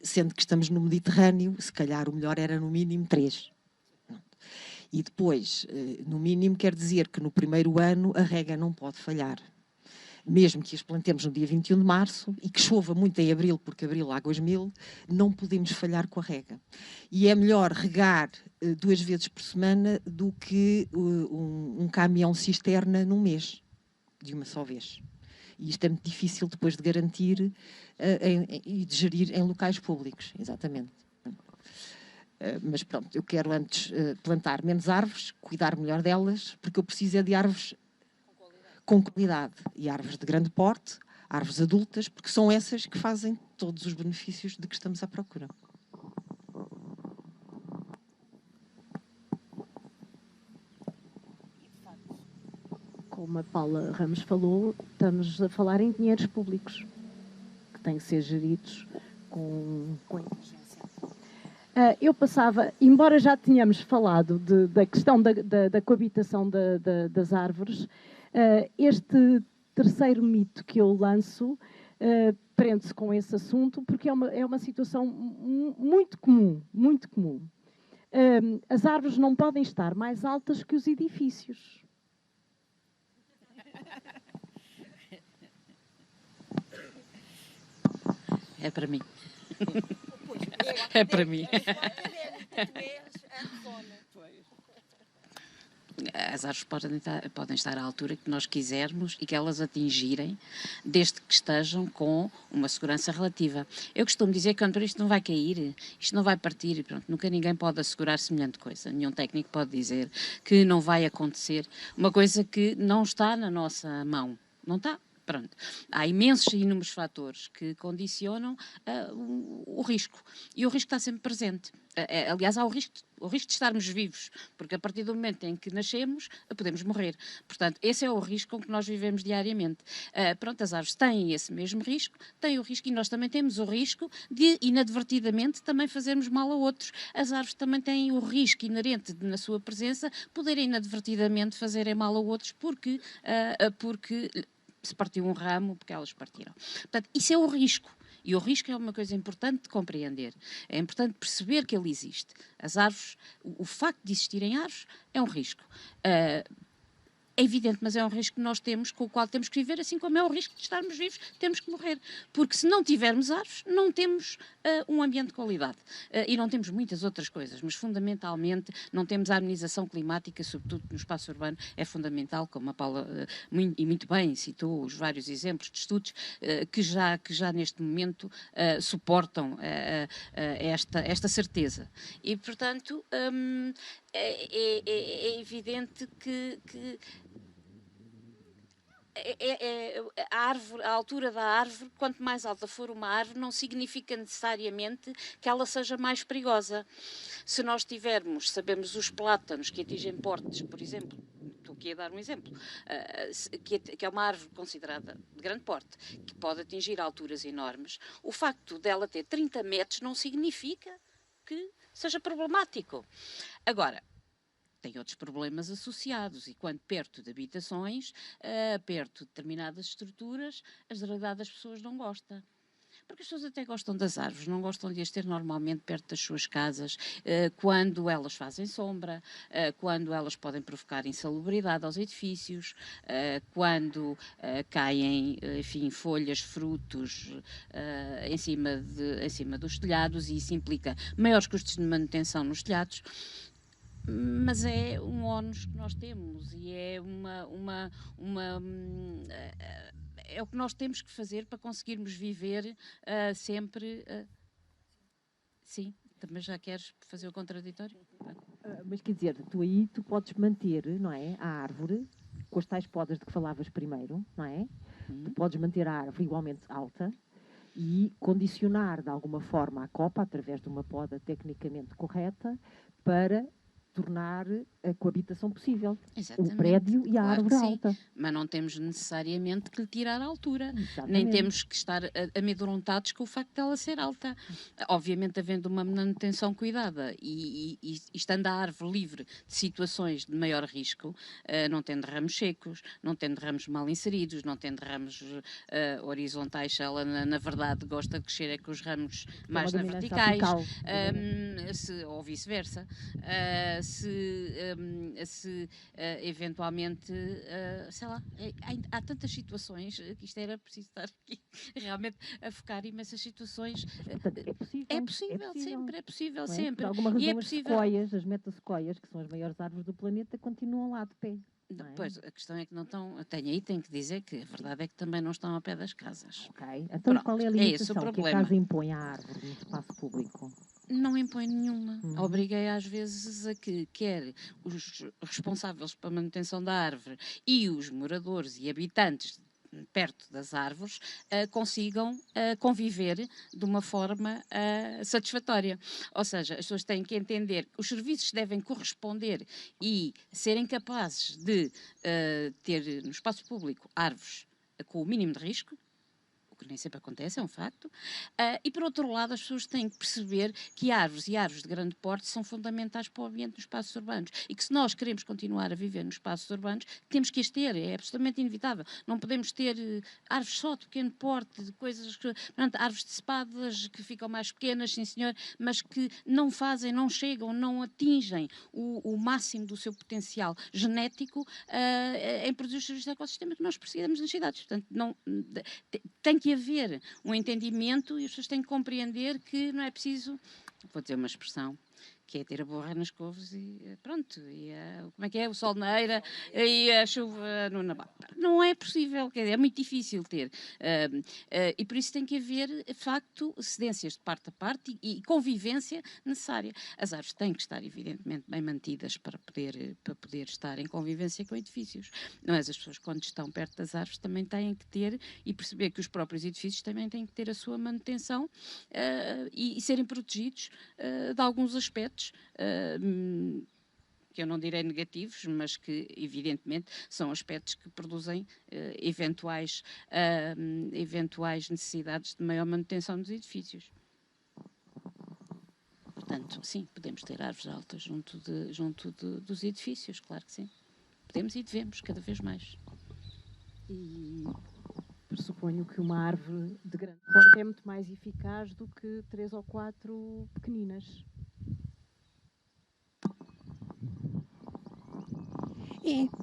sendo que estamos no Mediterrâneo, se calhar o melhor era no mínimo 3. E depois, no mínimo, quer dizer que no primeiro ano a rega não pode falhar. Mesmo que as plantemos no dia 21 de março e que chova muito em abril, porque abril águas 1000, não podemos falhar com a rega. E é melhor regar 2 vezes por semana do que um caminhão cisterna num mês, de uma só vez. E isto é muito difícil depois de garantir e de gerir em locais públicos, exatamente. Mas pronto, eu quero antes plantar menos árvores, cuidar melhor delas, porque eu preciso de árvores com qualidade. E árvores de grande porte, árvores adultas, porque são essas que fazem todos os benefícios de que estamos à procura. Como a Paula Ramos falou, estamos a falar em dinheiros públicos, que têm que ser geridos com inteligência. Eu passava, embora já tenhamos falado da questão da coabitação das árvores, este terceiro mito que eu lanço prende-se com esse assunto, porque é uma situação muito comum, muito comum. As árvores não podem estar mais altas que os edifícios. É para mim. É para mim. As árvores podem estar à altura que nós quisermos e que elas atingirem, desde que estejam com uma segurança relativa. Eu costumo dizer que isto não vai cair, isto não vai partir, e pronto, nunca ninguém pode assegurar semelhante coisa. Nenhum técnico pode dizer que não vai acontecer uma coisa que não está na nossa mão. Não está. Pronto. Há imensos e inúmeros fatores que condicionam o risco. E o risco está sempre presente. Aliás, há o risco de estarmos vivos, porque a partir do momento em que nascemos, podemos morrer. Portanto, esse é o risco com que nós vivemos diariamente. Pronto, as árvores têm esse mesmo risco, têm o risco, e nós também temos o risco de, inadvertidamente, também fazermos mal a outros. As árvores também têm o risco inerente de, na sua presença, poderem inadvertidamente fazerem mal a outros, porque se partiu um ramo, porque elas partiram. Portanto, isso é o risco. E o risco é uma coisa importante de compreender. É importante perceber que ele existe. As árvores, o facto de existirem árvores é um risco. É É evidente, mas é um risco que nós temos, com o qual temos que viver, assim como é o risco de estarmos vivos, temos que morrer. Porque se não tivermos árvores, não temos um ambiente de qualidade. E não temos muitas outras coisas, mas fundamentalmente não temos a harmonização climática, sobretudo no espaço urbano, é fundamental, como a Paula muito bem citou os vários exemplos de estudos que já neste momento suportam esta certeza. E, portanto, é evidente que a altura da árvore, quanto mais alta for uma árvore, não significa necessariamente que ela seja mais perigosa. Se nós sabemos os plátanos que atingem portes, por exemplo, estou aqui a dar um exemplo, que é uma árvore considerada de grande porte, que pode atingir alturas enormes, o facto dela ter 30 metros não significa que seja problemático. Agora, tem outros problemas associados e quando perto de habitações, perto de determinadas estruturas, a generalidade das pessoas não gosta. Porque as pessoas até gostam das árvores, não gostam de as ter normalmente perto das suas casas, quando elas fazem sombra, quando elas podem provocar insalubridade aos edifícios, quando caem, enfim, folhas, frutos em cima dos telhados, e isso implica maiores custos de manutenção nos telhados. Mas é um ónus que nós temos e é é o que nós temos que fazer para conseguirmos viver sempre. Sim, também já queres fazer o contraditório? Mas quer dizer, tu podes manter, não é, a árvore com as tais podas de que falavas primeiro, não é? Tu podes manter a árvore igualmente alta e condicionar de alguma forma a copa através de uma poda tecnicamente correta para tornar a coabitação possível. Exatamente. O prédio e a árvore alta. Mas não temos necessariamente que lhe tirar a altura. Exatamente. Nem temos que estar amedrontados com o facto dela ser alta. Obviamente, havendo uma manutenção cuidada e estando a árvore livre de situações de maior risco, não tendo ramos secos, não tendo ramos mal inseridos, não tendo ramos horizontais, ela na verdade gosta de crescer com os ramos mais na verticais, ou vice-versa. Se eventualmente, sei lá, há tantas situações que isto era preciso estar aqui realmente a focar imensas situações. Portanto, é possível, sempre, é possível, é? sempre. Por alguma razão, E é possível. as metasequoias, que são as maiores árvores do planeta, continuam lá de pé. Pois, a questão é que não estão. Tenho que dizer que a verdade é que também não estão ao pé das casas. Ok. Então, Pronto, qual é a limitação que a casa impõe à árvore no espaço público? Não impõe nenhuma. Obriguei às vezes a que quer os responsáveis pela manutenção da árvore e os moradores e habitantes perto das árvores consigam conviver de uma forma satisfatória. Ou seja, as pessoas têm que entender que os serviços devem corresponder e serem capazes de ter no espaço público árvores com o mínimo de risco, que nem sempre acontece, é um facto, e por outro lado as pessoas têm que perceber que árvores e árvores de grande porte são fundamentais para o ambiente nos espaços urbanos e que se nós queremos continuar a viver nos espaços urbanos, temos que as ter, é absolutamente inevitável. Não podemos ter árvores só de pequeno porte, de coisas, árvores de cepadas que ficam mais pequenas, sim senhor, mas que não chegam, não atingem o máximo do seu potencial genético em produzir os serviços de ecossistema que nós precisamos nas cidades. Portanto, tem que haver um entendimento e as pessoas têm que compreender que não é preciso, vou dizer uma expressão, que é ter a borra nas couves e pronto, como é que é? O sol na eira e a chuva no nabal. Não é possível, quer dizer, é muito difícil ter. E por isso tem que haver, de facto, cedências de parte a parte e convivência necessária. As árvores têm que estar, evidentemente, bem mantidas para poder estar em convivência com edifícios. Mas as pessoas, quando estão perto das árvores, também têm que ter e perceber que os próprios edifícios também têm que ter a sua manutenção e serem protegidos de alguns aspectos que eu não direi negativos, mas que evidentemente são aspectos que produzem eventuais necessidades de maior manutenção dos edifícios. Portanto, sim, podemos ter árvores altas junto dos edifícios, claro que sim. Podemos e devemos, cada vez mais. E pressuponho que uma árvore de grande porte é muito mais eficaz do que 3 ou 4 pequeninas.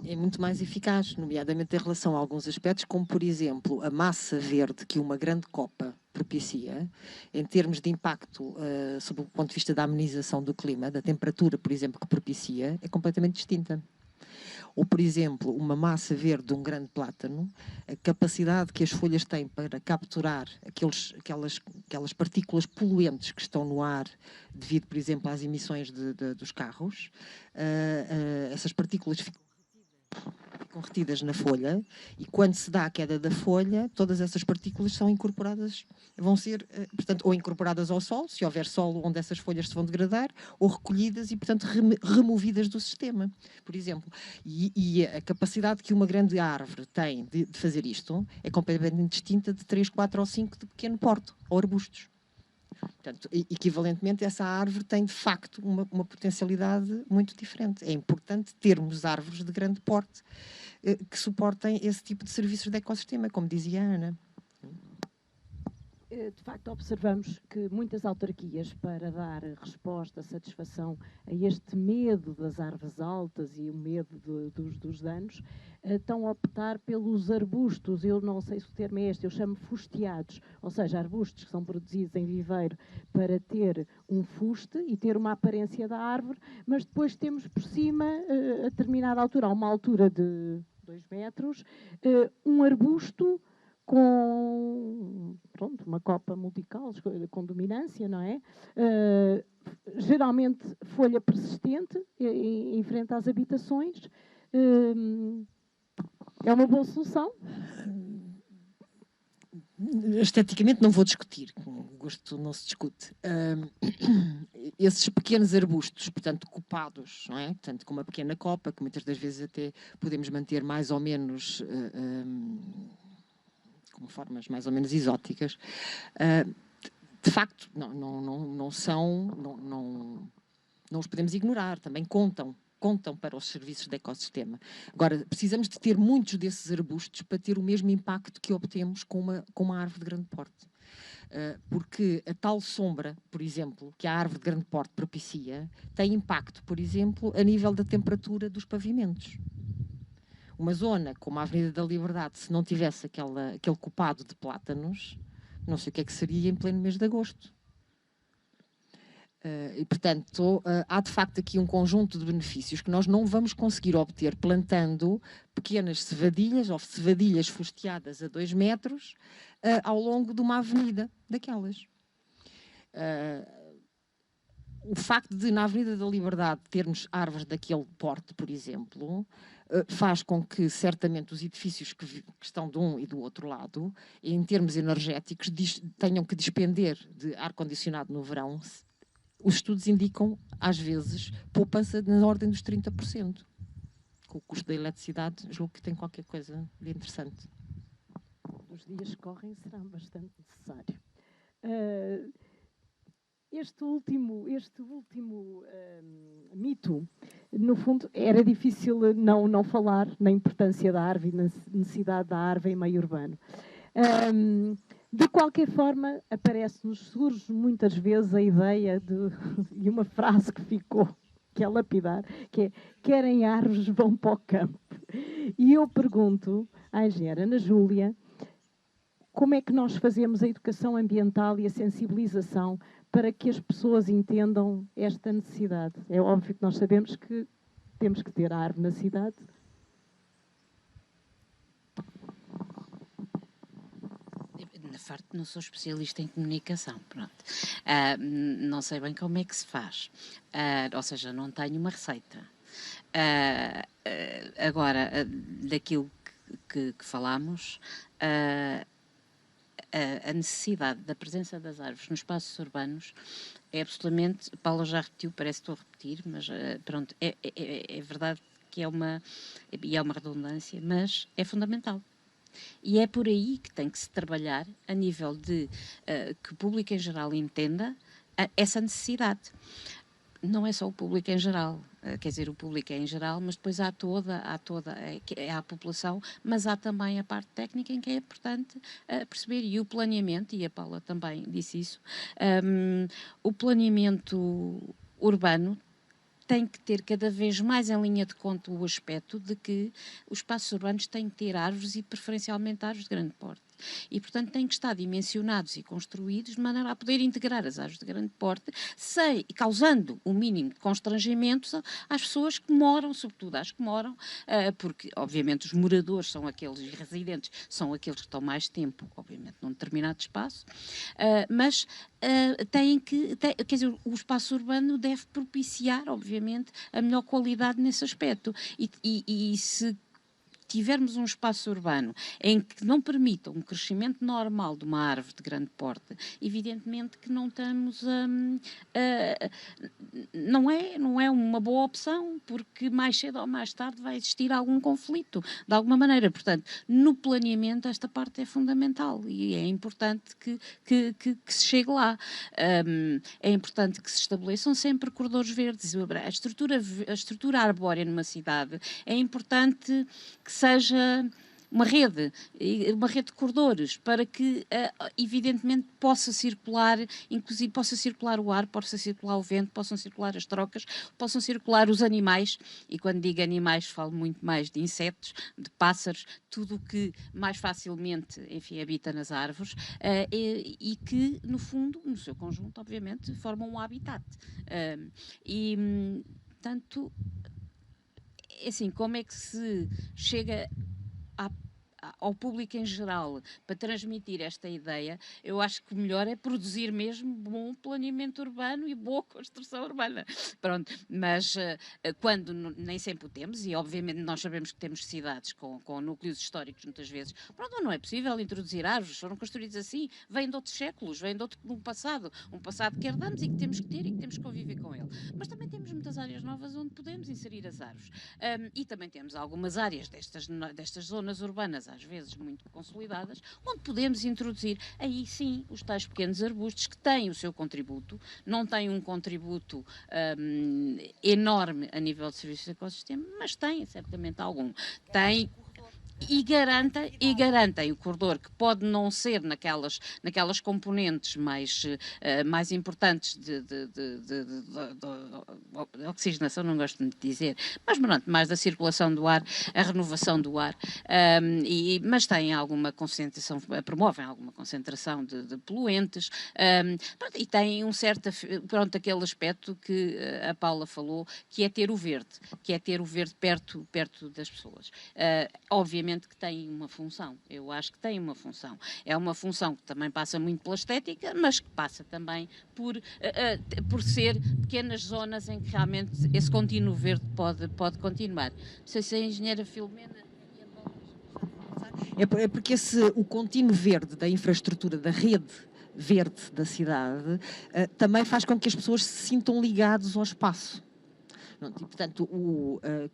É muito mais eficaz, nomeadamente em relação a alguns aspectos, como, por exemplo, a massa verde que uma grande copa propicia, em termos de impacto sob o ponto de vista da amenização do clima, da temperatura, por exemplo, que propicia, é completamente distinta. Ou, por exemplo, uma massa verde de um grande plátano, a capacidade que as folhas têm para capturar aquelas partículas poluentes que estão no ar devido, por exemplo, às emissões dos carros, essas partículas ficam retidas na folha, e quando se dá a queda da folha, todas essas partículas são incorporadas, vão ser, portanto, ou incorporadas ao solo, se houver solo onde essas folhas se vão degradar, ou recolhidas e, portanto, removidas do sistema, por exemplo. E a capacidade que uma grande árvore tem de fazer isto é completamente distinta de 3, 4 ou 5 de pequeno porte, ou arbustos. Portanto, equivalentemente, essa árvore tem, de facto, uma potencialidade muito diferente. É importante termos árvores de grande porte que suportem esse tipo de serviços de ecossistema, como dizia a Ana. De facto, observamos que muitas autarquias, para dar resposta, satisfação a este medo das árvores altas e o medo dos danos, estão a optar pelos arbustos. Eu não sei se o termo é este, eu chamo fusteados, ou seja, arbustos que são produzidos em viveiro para ter um fuste e ter uma aparência da árvore, mas depois temos por cima, a determinada altura, a uma altura de 2 metros, um arbusto com, pronto, uma copa multical, com dominância, não é? Geralmente folha persistente, em frente às habitações. É uma boa solução? Esteticamente não vou discutir, com gosto não se discute. Esses pequenos arbustos, portanto, copados, não é? Portanto, com uma pequena copa, que muitas das vezes até podemos manter mais ou menos... com formas mais ou menos exóticas, de facto, não os podemos ignorar, também contam para os serviços de ecossistema. Agora, precisamos de ter muitos desses arbustos para ter o mesmo impacto que obtemos com uma árvore de grande porte. Porque a tal sombra, por exemplo, que a árvore de grande porte propicia, tem impacto, por exemplo, a nível da temperatura dos pavimentos. Uma zona como a Avenida da Liberdade, se não tivesse aquele copado de plátanos, não sei o que é que seria em pleno mês de agosto. E, portanto, há de facto aqui um conjunto de benefícios que nós não vamos conseguir obter plantando pequenas cevadilhas ou cevadilhas fusteadas a 2 metros ao longo de uma avenida daquelas. O facto de, na Avenida da Liberdade, termos árvores daquele porte, por exemplo, faz com que, certamente, os edifícios que estão de um e do outro lado, em termos energéticos, tenham que despender de ar-condicionado no verão. Os estudos indicam, às vezes, poupança na ordem dos 30%. Com o custo da eletricidade, julgo que tem qualquer coisa de interessante. Os dias que correm será bastante necessário. Este último mito, no fundo, era difícil não falar na importância da árvore e na necessidade da árvore em meio urbano. De qualquer forma, surge muitas vezes a ideia e uma frase que ficou, que é lapidar, que é: querem árvores, vão para o campo. E eu pergunto à engenheira Ana Júlia, como é que nós fazemos a educação ambiental e a sensibilização para que as pessoas entendam esta necessidade? É óbvio que nós sabemos que temos que ter a árvore na cidade. Na parte, não sou especialista em comunicação, pronto. Não sei bem como é que se faz. Ou seja, não tenho uma receita. Agora, daquilo que falámos, a necessidade da presença das árvores nos espaços urbanos é absolutamente... Paula já repetiu, parece que estou a repetir, mas pronto, é verdade que é uma redundância, mas é fundamental. E é por aí que tem que se trabalhar a nível de que o público em geral entenda essa necessidade. Não é só o público em geral, quer dizer, o público é em geral, mas depois há a população, mas há também a parte técnica em que é importante perceber, e o planeamento, e a Paula também disse isso, o planeamento urbano tem que ter cada vez mais em linha de conta o aspecto de que os espaços urbanos têm que ter árvores e preferencialmente árvores de grande porte. E, portanto, têm que estar dimensionados e construídos de maneira a poder integrar as árvores de grande porte, causando o mínimo de constrangimentos às pessoas que moram, sobretudo às que moram, porque, obviamente, os moradores são aqueles, e residentes são aqueles que estão mais tempo, obviamente, num determinado espaço, mas quer dizer, o espaço urbano deve propiciar, obviamente, a melhor qualidade nesse aspecto. E se tivermos um espaço urbano em que não permita um crescimento normal de uma árvore de grande porte, evidentemente que não estamos não é uma boa opção, porque mais cedo ou mais tarde vai existir algum conflito, de alguma maneira. Portanto, no planeamento esta parte é fundamental e é importante que se chegue lá. É importante que se estabeleçam sempre corredores verdes. A estrutura arbórea numa cidade é importante que seja uma rede de corredores, para que, evidentemente, possa circular, inclusive possa circular o ar, possa circular o vento, possam circular as trocas, possam circular os animais, e quando digo animais falo muito mais de insetos, de pássaros, tudo o que mais facilmente, enfim, habita nas árvores, e que, no fundo, no seu conjunto, obviamente, formam um habitat. Portanto, assim, como é que se chega ao público em geral para transmitir esta ideia? Eu acho que o melhor é produzir mesmo bom planeamento urbano e boa construção urbana. Pronto, mas quando nem sempre o temos, e obviamente nós sabemos que temos cidades com núcleos históricos muitas vezes, pronto, não é possível introduzir árvores, foram construídos assim, vêm de outros séculos, vêm de um passado que herdamos e que temos que ter e que temos que conviver com ele. Mas também temos muitas áreas novas onde podemos inserir as árvores. E também temos algumas áreas destas zonas urbanas, às vezes muito consolidadas, onde podemos introduzir, aí sim, os tais pequenos arbustos que têm o seu contributo, não têm um contributo enorme a nível de serviços de ecossistema, mas têm certamente algum. E garantem o corredor, que pode não ser naquelas componentes mais importantes de oxigenação, não gosto muito de dizer, mas pronto, mais da circulação do ar, a renovação do ar, mas têm alguma concentração, promovem alguma concentração de poluentes, e têm um certo, aquele aspecto que a Paula falou, que é ter o verde perto das pessoas. Obviamente que tem uma função, eu acho que tem uma função. É uma função que também passa muito pela estética, mas que passa também por ser pequenas zonas em que realmente esse contínuo verde pode continuar. Não sei se a engenheira Filomena... É porque o contínuo verde da infraestrutura, da rede verde da cidade, também faz com que as pessoas se sintam ligados ao espaço. E, portanto,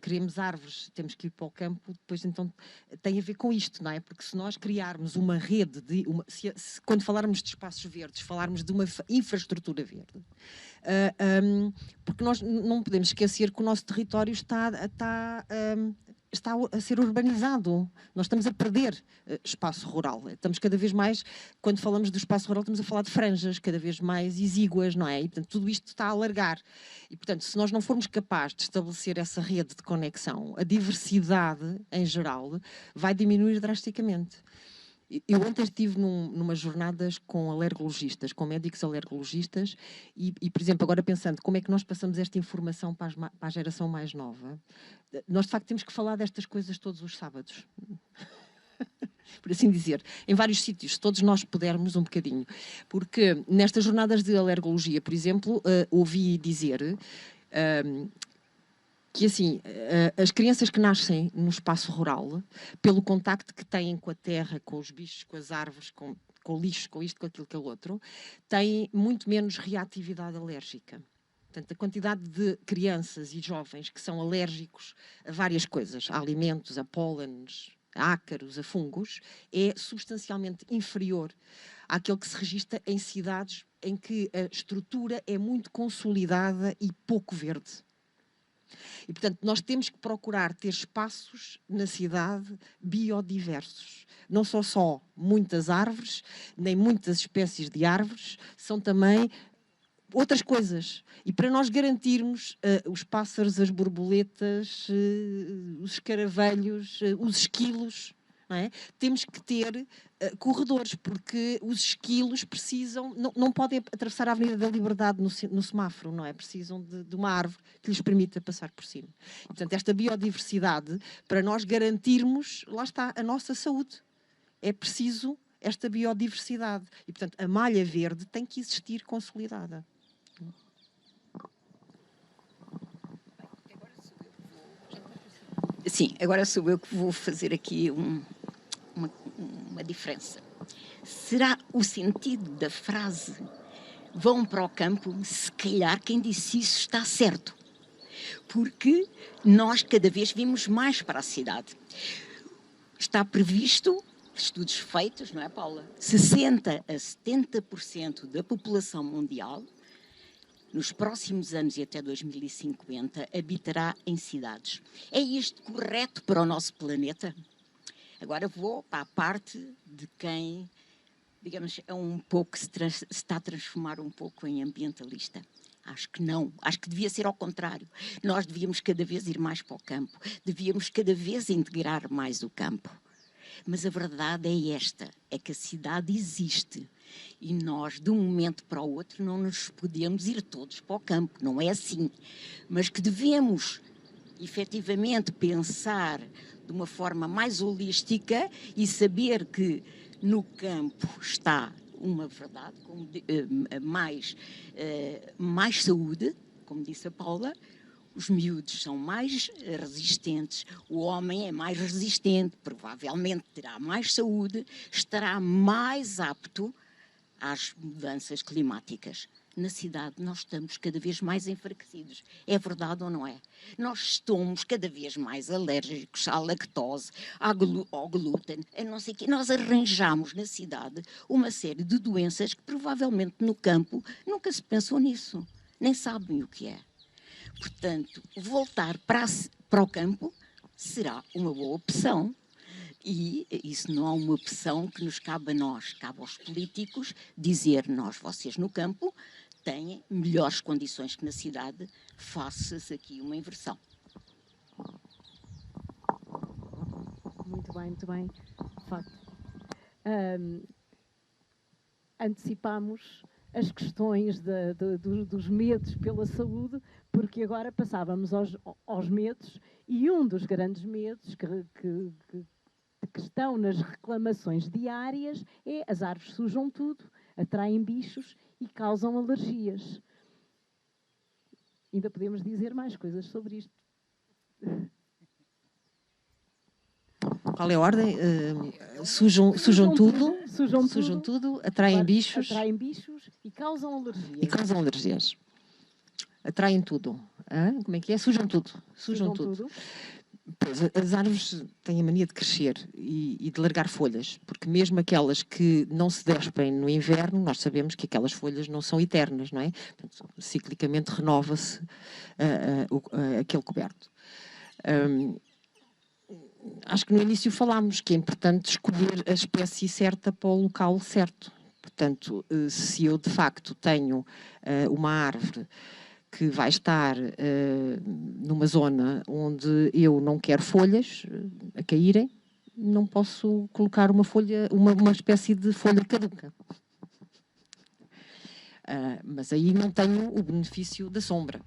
queremos árvores, temos que ir para o campo, depois então tem a ver com isto, não é? Porque se nós criarmos uma rede, quando falarmos de espaços verdes, falarmos de uma infraestrutura verde, porque nós não podemos esquecer que o nosso território está a ser urbanizado. Nós estamos a perder espaço rural. Estamos cada vez mais, quando falamos do espaço rural, estamos a falar de franjas cada vez mais exíguas, não é? E, portanto, tudo isto está a alargar. E, portanto, se nós não formos capazes de estabelecer essa rede de conexão, a diversidade, em geral, vai diminuir drasticamente. Eu ontem estive numas jornadas com alergologistas, com médicos alergologistas e, por exemplo, agora pensando como é que nós passamos esta informação para a geração mais nova, nós de facto temos que falar destas coisas todos os sábados. Por assim dizer, em vários sítios, se todos nós pudermos um bocadinho. Porque nestas jornadas de alergologia, por exemplo, ouvi dizer... que assim, as crianças que nascem no espaço rural, pelo contacto que têm com a terra, com os bichos, com as árvores, com o lixo, com isto, com aquilo, com o outro, têm muito menos reatividade alérgica. Portanto, a quantidade de crianças e jovens que são alérgicos a várias coisas, a alimentos, a pólenes, a ácaros, a fungos, é substancialmente inferior àquele que se registra em cidades em que a estrutura é muito consolidada e pouco verde. E, portanto, nós temos que procurar ter espaços na cidade biodiversos. Não são só muitas árvores, nem muitas espécies de árvores, são também outras coisas. E para nós garantirmos os pássaros, as borboletas, os escaravelhos, os esquilos, não é? Temos que ter corredores, porque os esquilos precisam, não podem atravessar a Avenida da Liberdade no semáforo, não é? Precisam de uma árvore que lhes permita passar por cima. E, portanto, esta biodiversidade, para nós garantirmos, lá está, a nossa saúde. É preciso esta biodiversidade. E, portanto, a malha verde tem que existir consolidada. Sim, agora sou eu que vou fazer aqui uma diferença. Será o sentido da frase vão para o campo? Se calhar quem disse isso está certo. Porque nós cada vez vimos mais para a cidade. Está previsto, estudos feitos, não é, Paula? 60% a 70% da população mundial, nos próximos anos e até 2050, habitará em cidades. É isto correto para o nosso planeta? Agora vou para a parte de quem, digamos, é um pouco, se está a transformar um pouco em ambientalista. Acho que não. Acho que devia ser ao contrário. Nós devíamos cada vez ir mais para o campo. Devíamos cada vez integrar mais o campo. Mas a verdade é esta, é que a cidade existe e nós, de um momento para o outro, não nos podemos ir todos para o campo, não é assim. Mas que devemos, efetivamente, pensar de uma forma mais holística e saber que no campo está uma verdade, mais saúde, como disse a Paula. Os miúdos são mais resistentes, o homem é mais resistente, provavelmente terá mais saúde, estará mais apto às mudanças climáticas. Na cidade nós estamos cada vez mais enfraquecidos. É verdade ou não é? Nós estamos cada vez mais alérgicos à lactose, ao glúten, a não sei o quê. Nós arranjamos na cidade uma série de doenças que provavelmente no campo nunca se pensou nisso, nem sabem o que é. Portanto, voltar para o campo será uma boa opção. E isso não é uma opção que nos cabe a nós, cabe aos políticos dizer vocês no campo têm melhores condições que na cidade, faça-se aqui uma inversão. Muito bem, muito bem. De facto, antecipámos as questões dos medos pela saúde, porque agora passávamos aos medos, e um dos grandes medos que estão nas reclamações diárias é as árvores sujam tudo, atraem bichos e causam alergias. Ainda podemos dizer mais coisas sobre isto. Qual é a ordem? Sujam tudo, atraem bichos. Atraem bichos e causam alergias. Atraem tudo. Como é que é? Sujam tudo. Pois, as árvores têm a mania de crescer e de largar folhas, porque mesmo aquelas que não se despem no inverno, nós sabemos que aquelas folhas não são eternas, não é? Portanto, ciclicamente renova-se aquele coberto. Acho que no início falámos que é importante escolher a espécie certa para o local certo. Portanto, se eu de facto tenho uma árvore que vai estar numa zona onde eu não quero folhas a caírem, não posso colocar uma espécie de folha caduca. Mas aí não tenho o benefício da sombra.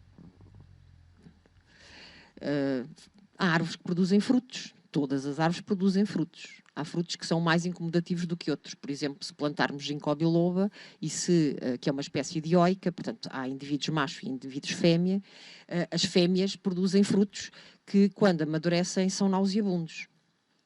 Há árvores que produzem frutos. Todas as árvores produzem frutos. Há frutos que são mais incomodativos do que outros. Por exemplo, se plantarmos ginkgo biloba, que é uma espécie dioica, portanto, há indivíduos machos e indivíduos fêmea, as fêmeas produzem frutos que, quando amadurecem, são nauseabundos.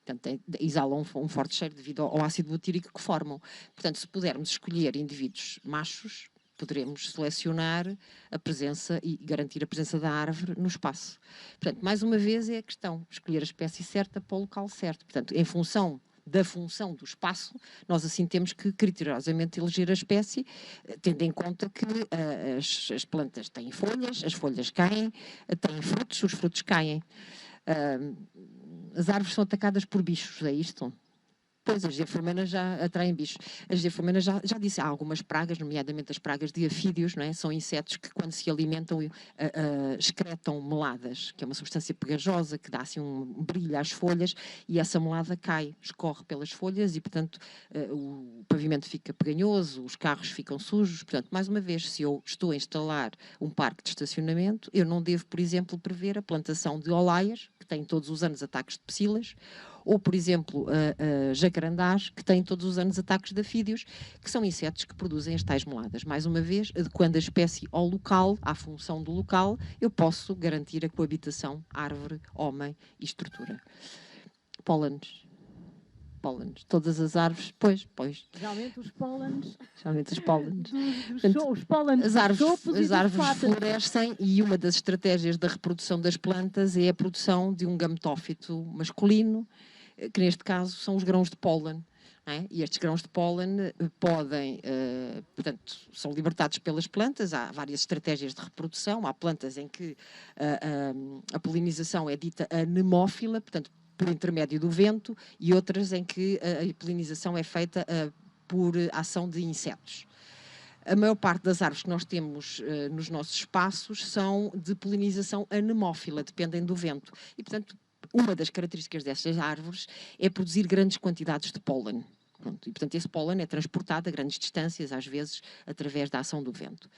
Portanto, exalam um forte cheiro devido ao ácido butírico que formam. Portanto, se pudermos escolher indivíduos machos, poderemos selecionar a presença e garantir a presença da árvore no espaço. Portanto, mais uma vez é a questão, escolher a espécie certa para o local certo. Portanto, em função da função do espaço, nós assim temos que criteriosamente eleger a espécie, tendo em conta que as plantas têm folhas, as folhas caem, têm frutos, os frutos caem. As árvores são atacadas por bichos, é isto? Pois, as diafragmanas já atraem bichos. As diafragmanas já disse, há algumas pragas, nomeadamente as pragas de afídeos, não é? São insetos que, quando se alimentam, excretam meladas, que é uma substância pegajosa que dá assim um brilho às folhas, e essa melada cai, escorre pelas folhas e, portanto, o pavimento fica peganhoso, os carros ficam sujos. Portanto, mais uma vez, se eu estou a instalar um parque de estacionamento, eu não devo, por exemplo, prever a plantação de olaias, que têm todos os anos ataques de psilas, ou, por exemplo, jacarandás, que têm todos os anos ataques de afídeos, que são insetos que produzem as tais meladas. Mais uma vez, adequando a espécie ao local, à função do local, eu posso garantir a coabitação árvore-homem e estrutura. Pólenes. Todas as árvores, pois. Geralmente os pólenes. Os pólenes as árvores florescem, e uma das estratégias da reprodução das plantas é a produção de um gametófito masculino, que neste caso são os grãos de pólen. É? E estes grãos de pólen podem, portanto, são libertados pelas plantas. Há várias estratégias de reprodução. Há plantas em que a polinização é dita anemófila, portanto, por intermédio do vento, e outras em que a polinização é feita por ação de insetos. A maior parte das árvores que nós temos nos nossos espaços são de polinização anemófila, dependem do vento. E, portanto, uma das características destas árvores é produzir grandes quantidades de pólen. Pronto, e, portanto, esse pólen é transportado a grandes distâncias, às vezes, através da ação do vento.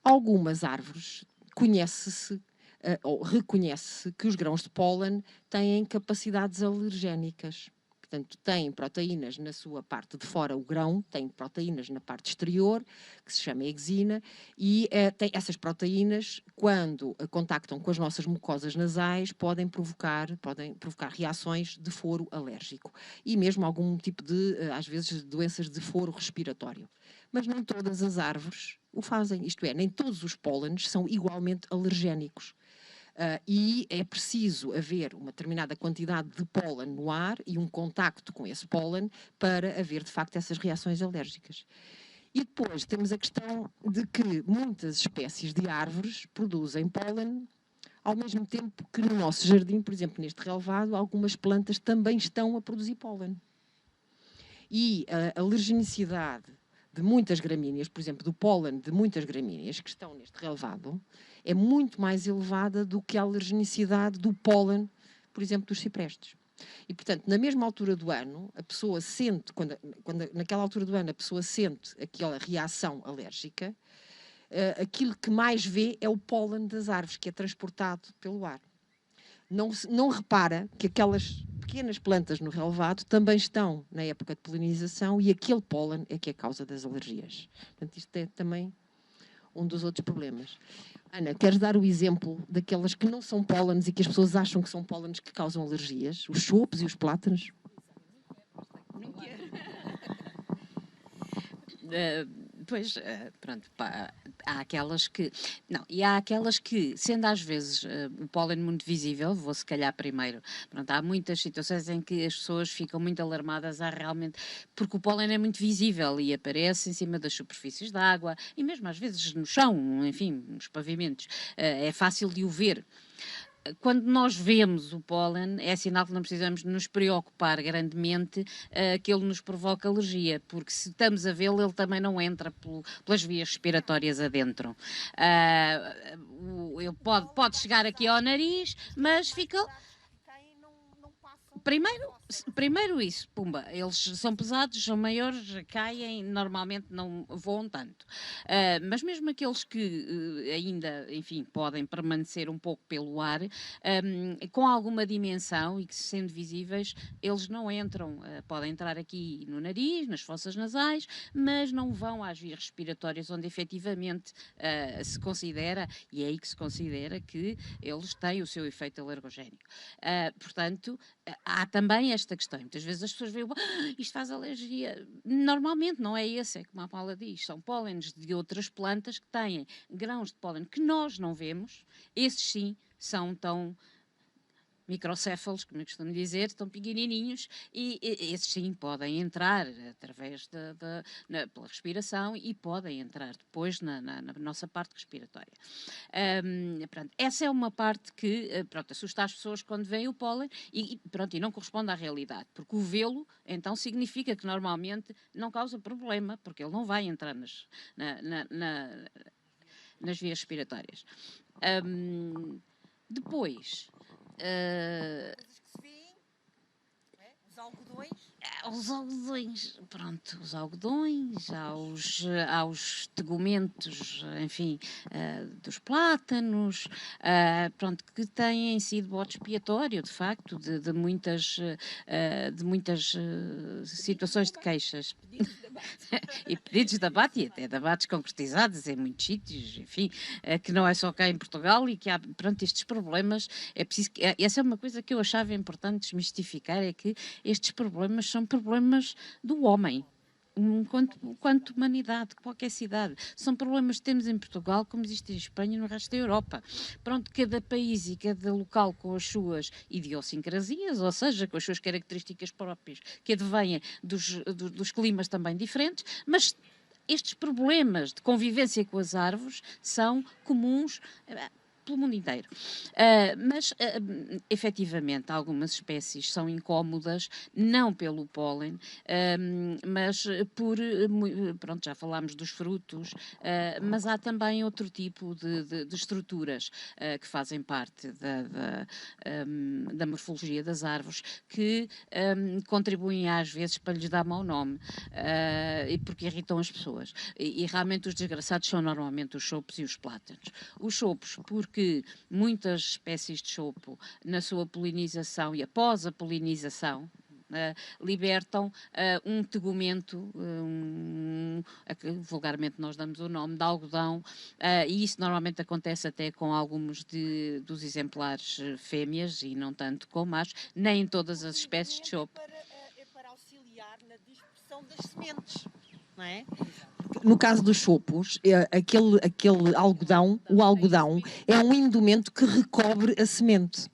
Algumas árvores ou reconhece-se que os grãos de pólen têm capacidades alergénicas. Portanto, têm proteínas na sua parte de fora, o grão tem proteínas na parte exterior, que se chama exina, e essas proteínas, quando contactam com as nossas mucosas nasais, podem provocar reações de foro alérgico e mesmo algum tipo de, às vezes, doenças de foro respiratório. Mas nem todas as árvores o fazem, isto é, nem todos os pólenes são igualmente alergénicos. E é preciso haver uma determinada quantidade de pólen no ar e um contacto com esse pólen para haver, de facto, essas reações alérgicas. E depois temos a questão de que muitas espécies de árvores produzem pólen, ao mesmo tempo que no nosso jardim, por exemplo, neste relvado, algumas plantas também estão a produzir pólen. E a alergenicidade de muitas gramíneas, por exemplo, do pólen de muitas gramíneas que estão neste relvado, é muito mais elevada do que a alergenicidade do pólen, por exemplo, dos ciprestes. E, portanto, na mesma altura do ano, a pessoa sente, naquela altura do ano a pessoa sente aquela reação alérgica, aquilo que mais vê é o pólen das árvores, que é transportado pelo ar. Não repara que aquelas pequenas plantas no relvado também estão na época de polinização e aquele pólen é que é a causa das alergias. Portanto, isto é também um dos outros problemas. Ana, queres dar o exemplo daquelas que não são pólenes e que as pessoas acham que são pólenes que causam alergias? Os chopos e os plátanos? Não quero. Pronto, há aquelas que... Não, e há aquelas que, sendo às vezes o pólen muito visível, vou se calhar primeiro, pronto, há muitas situações em que as pessoas ficam muito alarmadas realmente, porque o pólen é muito visível e aparece em cima das superfícies da água e mesmo às vezes no chão, enfim, nos pavimentos, é fácil de o ver. Quando nós vemos o pólen, é sinal que não precisamos nos preocupar grandemente que ele nos provoca alergia, porque se estamos a vê-lo, ele também não entra pelas vias respiratórias adentro. Ele pode chegar aqui ao nariz, mas fica... Primeiro isso, pumba, eles são pesados, são maiores, caem, normalmente não voam tanto. Mas mesmo aqueles que ainda, enfim, podem permanecer um pouco pelo ar, com alguma dimensão e que sendo visíveis, eles não entram, podem entrar aqui no nariz, nas fossas nasais, mas não vão às vias respiratórias onde efetivamente se considera, e é aí que se considera que eles têm o seu efeito alergogénico. Portanto, há também esta questão. Muitas vezes as pessoas veem, isto faz alergia. Normalmente não é esse, é como a Paula diz, são pólenes de outras plantas que têm grãos de pólen que nós não vemos. Esses sim são tão microcéfalos, como eu costumo dizer, estão pequenininhos e esses sim podem entrar através pela respiração e podem entrar depois na nossa parte respiratória. Pronto, essa é uma parte que assusta as pessoas quando veem o pólen e não corresponde à realidade, porque o vê-lo então significa que normalmente não causa problema, porque ele não vai entrar nas vias respiratórias. Depois... Os algodões, pronto, os algodões, aos tegumentos, enfim, dos plátanos, pronto, que têm sido bode expiatório, de facto, de muitas situações de queixas. E pedidos de abate, e até debates concretizados em muitos sítios, enfim, que não é só cá em Portugal e que há, pronto, estes problemas, é preciso que, essa é uma coisa que eu achava importante desmistificar, é que estes problemas são problemas do homem, quanto humanidade, qualquer cidade. São problemas que temos em Portugal, como existe em Espanha e no resto da Europa. Pronto, cada país e cada local com as suas idiosincrasias, ou seja, com as suas características próprias, que advêm dos climas também diferentes, mas estes problemas de convivência com as árvores são comuns pelo mundo inteiro. Mas, efetivamente, algumas espécies são incómodas, não pelo pólen, mas por... Pronto, já falámos dos frutos, mas há também outro tipo de estruturas que fazem parte da morfologia das árvores, que contribuem às vezes para lhes dar mau nome, e porque irritam as pessoas. E realmente os desgraçados são normalmente os chopos e os plátanos. Os chopos, porque muitas espécies de chopo, na sua polinização e após a polinização, libertam um tegumento, a que vulgarmente nós damos o nome de algodão, e isso normalmente acontece até com alguns dos exemplares fêmeas e não tanto com machos, nem em todas as espécies de chopo. É para auxiliar na dispersão das sementes, não é? No caso dos chopos, aquele algodão, o algodão é um indumento que recobre a semente.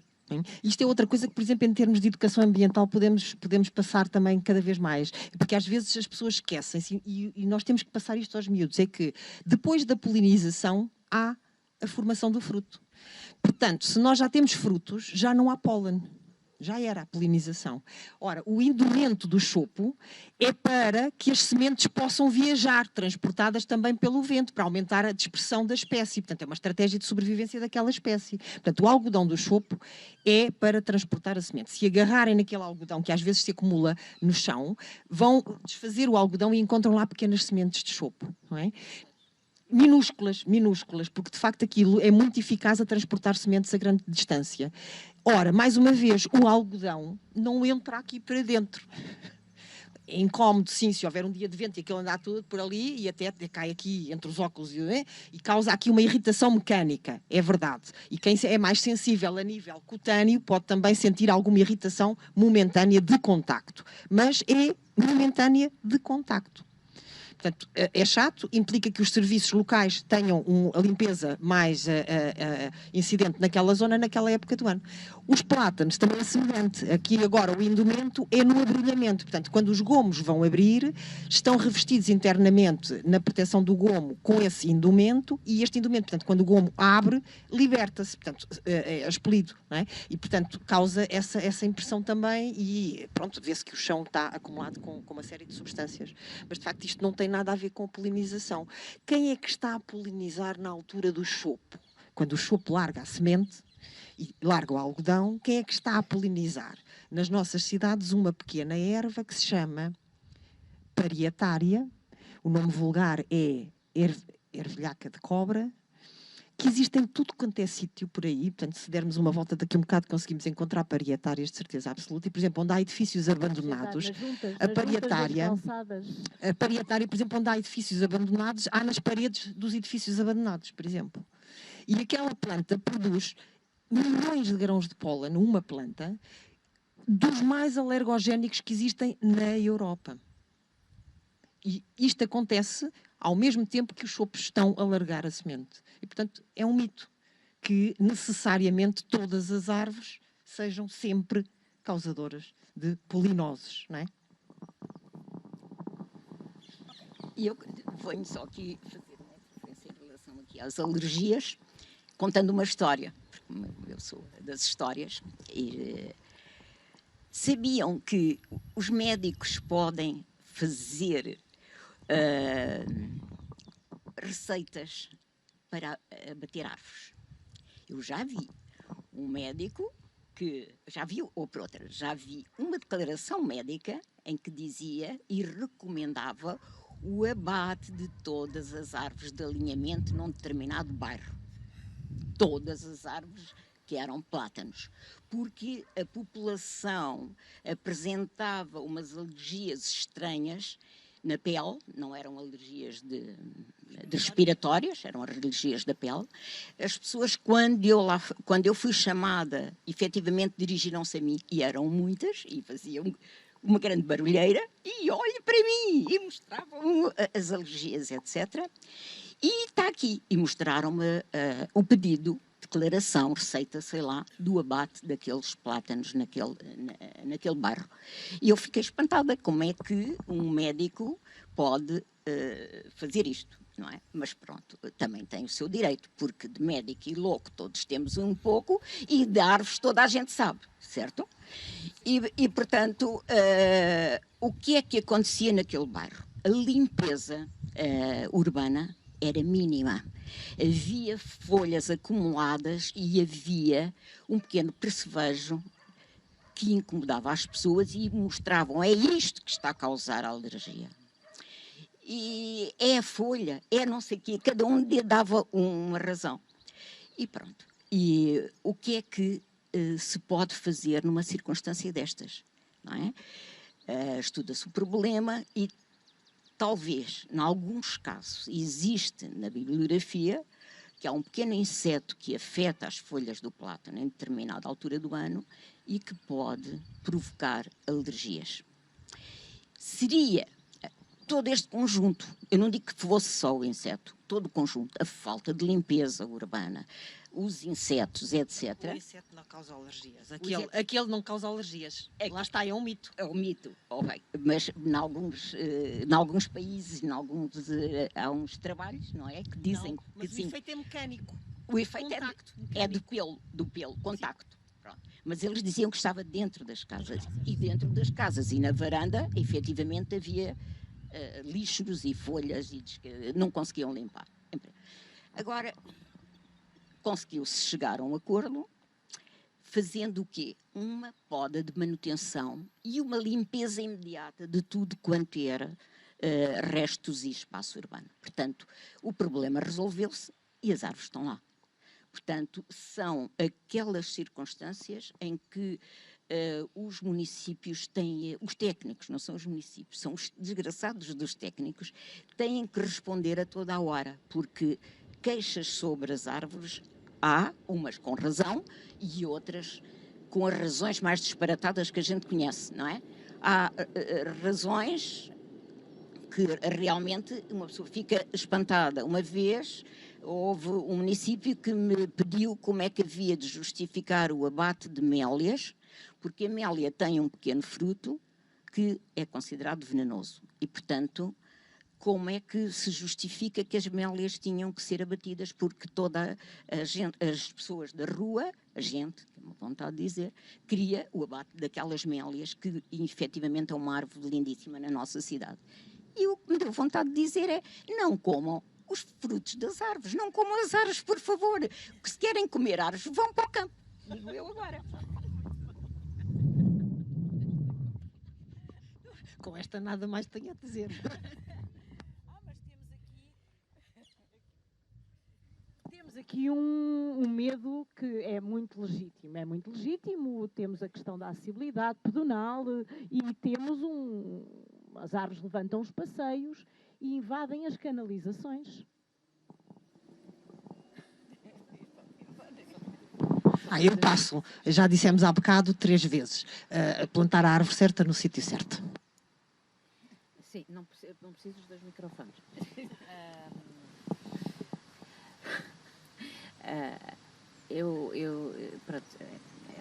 Isto é outra coisa que, por exemplo, em termos de educação ambiental podemos passar também cada vez mais, porque às vezes as pessoas esquecem-se e nós temos que passar isto aos miúdos, é que depois da polinização há a formação do fruto. Portanto, se nós já temos frutos, já não há pólen. Já era a polinização. Ora, o indumento do chopo é para que as sementes possam viajar, transportadas também pelo vento, para aumentar a dispersão da espécie. Portanto, é uma estratégia de sobrevivência daquela espécie. Portanto, o algodão do chopo é para transportar a semente. Se agarrarem naquele algodão, que às vezes se acumula no chão, vão desfazer o algodão e encontram lá pequenas sementes de chopo, não é? Minúsculas, porque de facto aquilo é muito eficaz a transportar sementes a grande distância. Ora, mais uma vez, o algodão não entra aqui para dentro. É incómodo, sim, se houver um dia de vento e aquilo andar tudo por ali e até cai aqui entre os óculos e causa aqui uma irritação mecânica, é verdade. E quem é mais sensível a nível cutâneo pode também sentir alguma irritação momentânea de contacto. Mas é momentânea de contacto. Portanto, é chato, implica que os serviços locais tenham a limpeza mais incidente naquela zona, naquela época do ano. Os plátanos também é semelhante. Aqui agora o indumento é no abrilhamento. Portanto, quando os gomos vão abrir, estão revestidos internamente na proteção do gomo com esse indumento e este indumento, portanto, quando o gomo abre, liberta-se. Portanto, é expelido, não é? E, portanto, causa essa impressão também e, pronto, vê-se que o chão está acumulado com uma série de substâncias. Mas, de facto, isto não tem nada a ver com a polinização. Quem é que está a polinizar na altura do chopo? Quando o chopo larga a semente e larga o algodão, quem é que está a polinizar? Nas nossas cidades, uma pequena erva que se chama parietária, o nome vulgar é ervilhaca de cobra, que existe em tudo quanto é sítio por aí. Portanto, se dermos uma volta daqui um bocado, conseguimos encontrar parietárias de certeza absoluta. E, por exemplo, onde há edifícios abandonados, a parietária, por exemplo, onde há edifícios abandonados, há nas paredes dos edifícios abandonados, por exemplo. E aquela planta produz milhões de grãos de pólen, uma planta, dos mais alergogénicos que existem na Europa. E isto acontece ao mesmo tempo que os chopos estão a largar a semente. E, portanto, é um mito que necessariamente todas as árvores sejam sempre causadoras de polinoses, não é? E eu venho só aqui fazer uma referência em relação aqui às alergias, contando uma história, porque eu sou das histórias, e sabiam que os médicos podem fazer receitas para abater árvores. Eu já vi um médico que, já vi uma declaração médica em que dizia e recomendava o abate de todas as árvores de alinhamento num determinado bairro. Todas as árvores que eram plátanos, porque a população apresentava umas alergias estranhas na pele, não eram alergias de respiratórias, eram alergias da pele. As pessoas, quando eu fui chamada, efetivamente dirigiram-se a mim, e eram muitas, e faziam uma grande barulheira, e olhem para mim, e mostravam as alergias, etc. E está aqui, e mostraram-me o pedido, declaração, receita, sei lá, do abate daqueles plátanos naquele bairro. E eu fiquei espantada, como é que um médico pode fazer isto, não é? Mas pronto, também tem o seu direito, porque de médico e louco todos temos um pouco, e de árvores toda a gente sabe, certo? E portanto, o que é que acontecia naquele bairro? A limpeza urbana era mínima. Havia folhas acumuladas e havia um pequeno percevejo que incomodava as pessoas e mostravam, é isto que está a causar a alergia. E é a folha, é não sei o quê, cada um dava uma razão. E pronto. E o que é que se pode fazer numa circunstância destas? Não é? Estuda-se o problema e talvez, em alguns casos, existe na bibliografia que há um pequeno inseto que afeta as folhas do plátano em determinada altura do ano e que pode provocar alergias. Seria todo este conjunto, eu não digo que fosse só o inseto, todo o conjunto, a falta de limpeza urbana, os insetos, etc. O inseto não causa alergias. Aquele não causa alergias. Lá está, é um mito. É um mito, ok. Mas em alguns países, há uns trabalhos, não é? Que dizem não, mas que o efeito é mecânico. O efeito é do pelo, contacto. Pronto. Mas eles diziam que estava dentro das casas. E dentro das casas e na varanda, efetivamente, havia lixos e folhas e não conseguiam limpar. Agora, conseguiu-se chegar a um acordo, fazendo o quê? Uma poda de manutenção e uma limpeza imediata de tudo quanto era restos e espaço urbano. Portanto, o problema resolveu-se e as árvores estão lá. Portanto, são aquelas circunstâncias em que os municípios têm, os técnicos, não são os municípios, são os desgraçados dos técnicos, têm que responder a toda a hora, porque queixas sobre as árvores há, umas com razão e outras com as razões mais disparatadas que a gente conhece, não é? Há razões que realmente uma pessoa fica espantada. Uma vez houve um município que me pediu como é que havia de justificar o abate de mélias, porque a mélia tem um pequeno fruto que é considerado venenoso e, portanto, como é que se justifica que as mélias tinham que ser abatidas, porque toda a gente, as pessoas da rua, a gente, tem uma vontade de dizer, queria o abate daquelas mélias, que efetivamente é uma árvore lindíssima na nossa cidade. E o que me deu vontade de dizer é, não comam os frutos das árvores, não comam as árvores, por favor, que se querem comer árvores, vão para o campo. Digo eu agora. Com esta nada mais tenho a dizer. Temos aqui um medo que é muito legítimo. É muito legítimo. Temos a questão da acessibilidade pedonal e temos as árvores levantam os passeios e invadem as canalizações. Eu passo. Já dissemos há bocado 3 vezes. Plantar a árvore certa no sítio certo. Sim, não preciso dos 2 microfones. Pronto,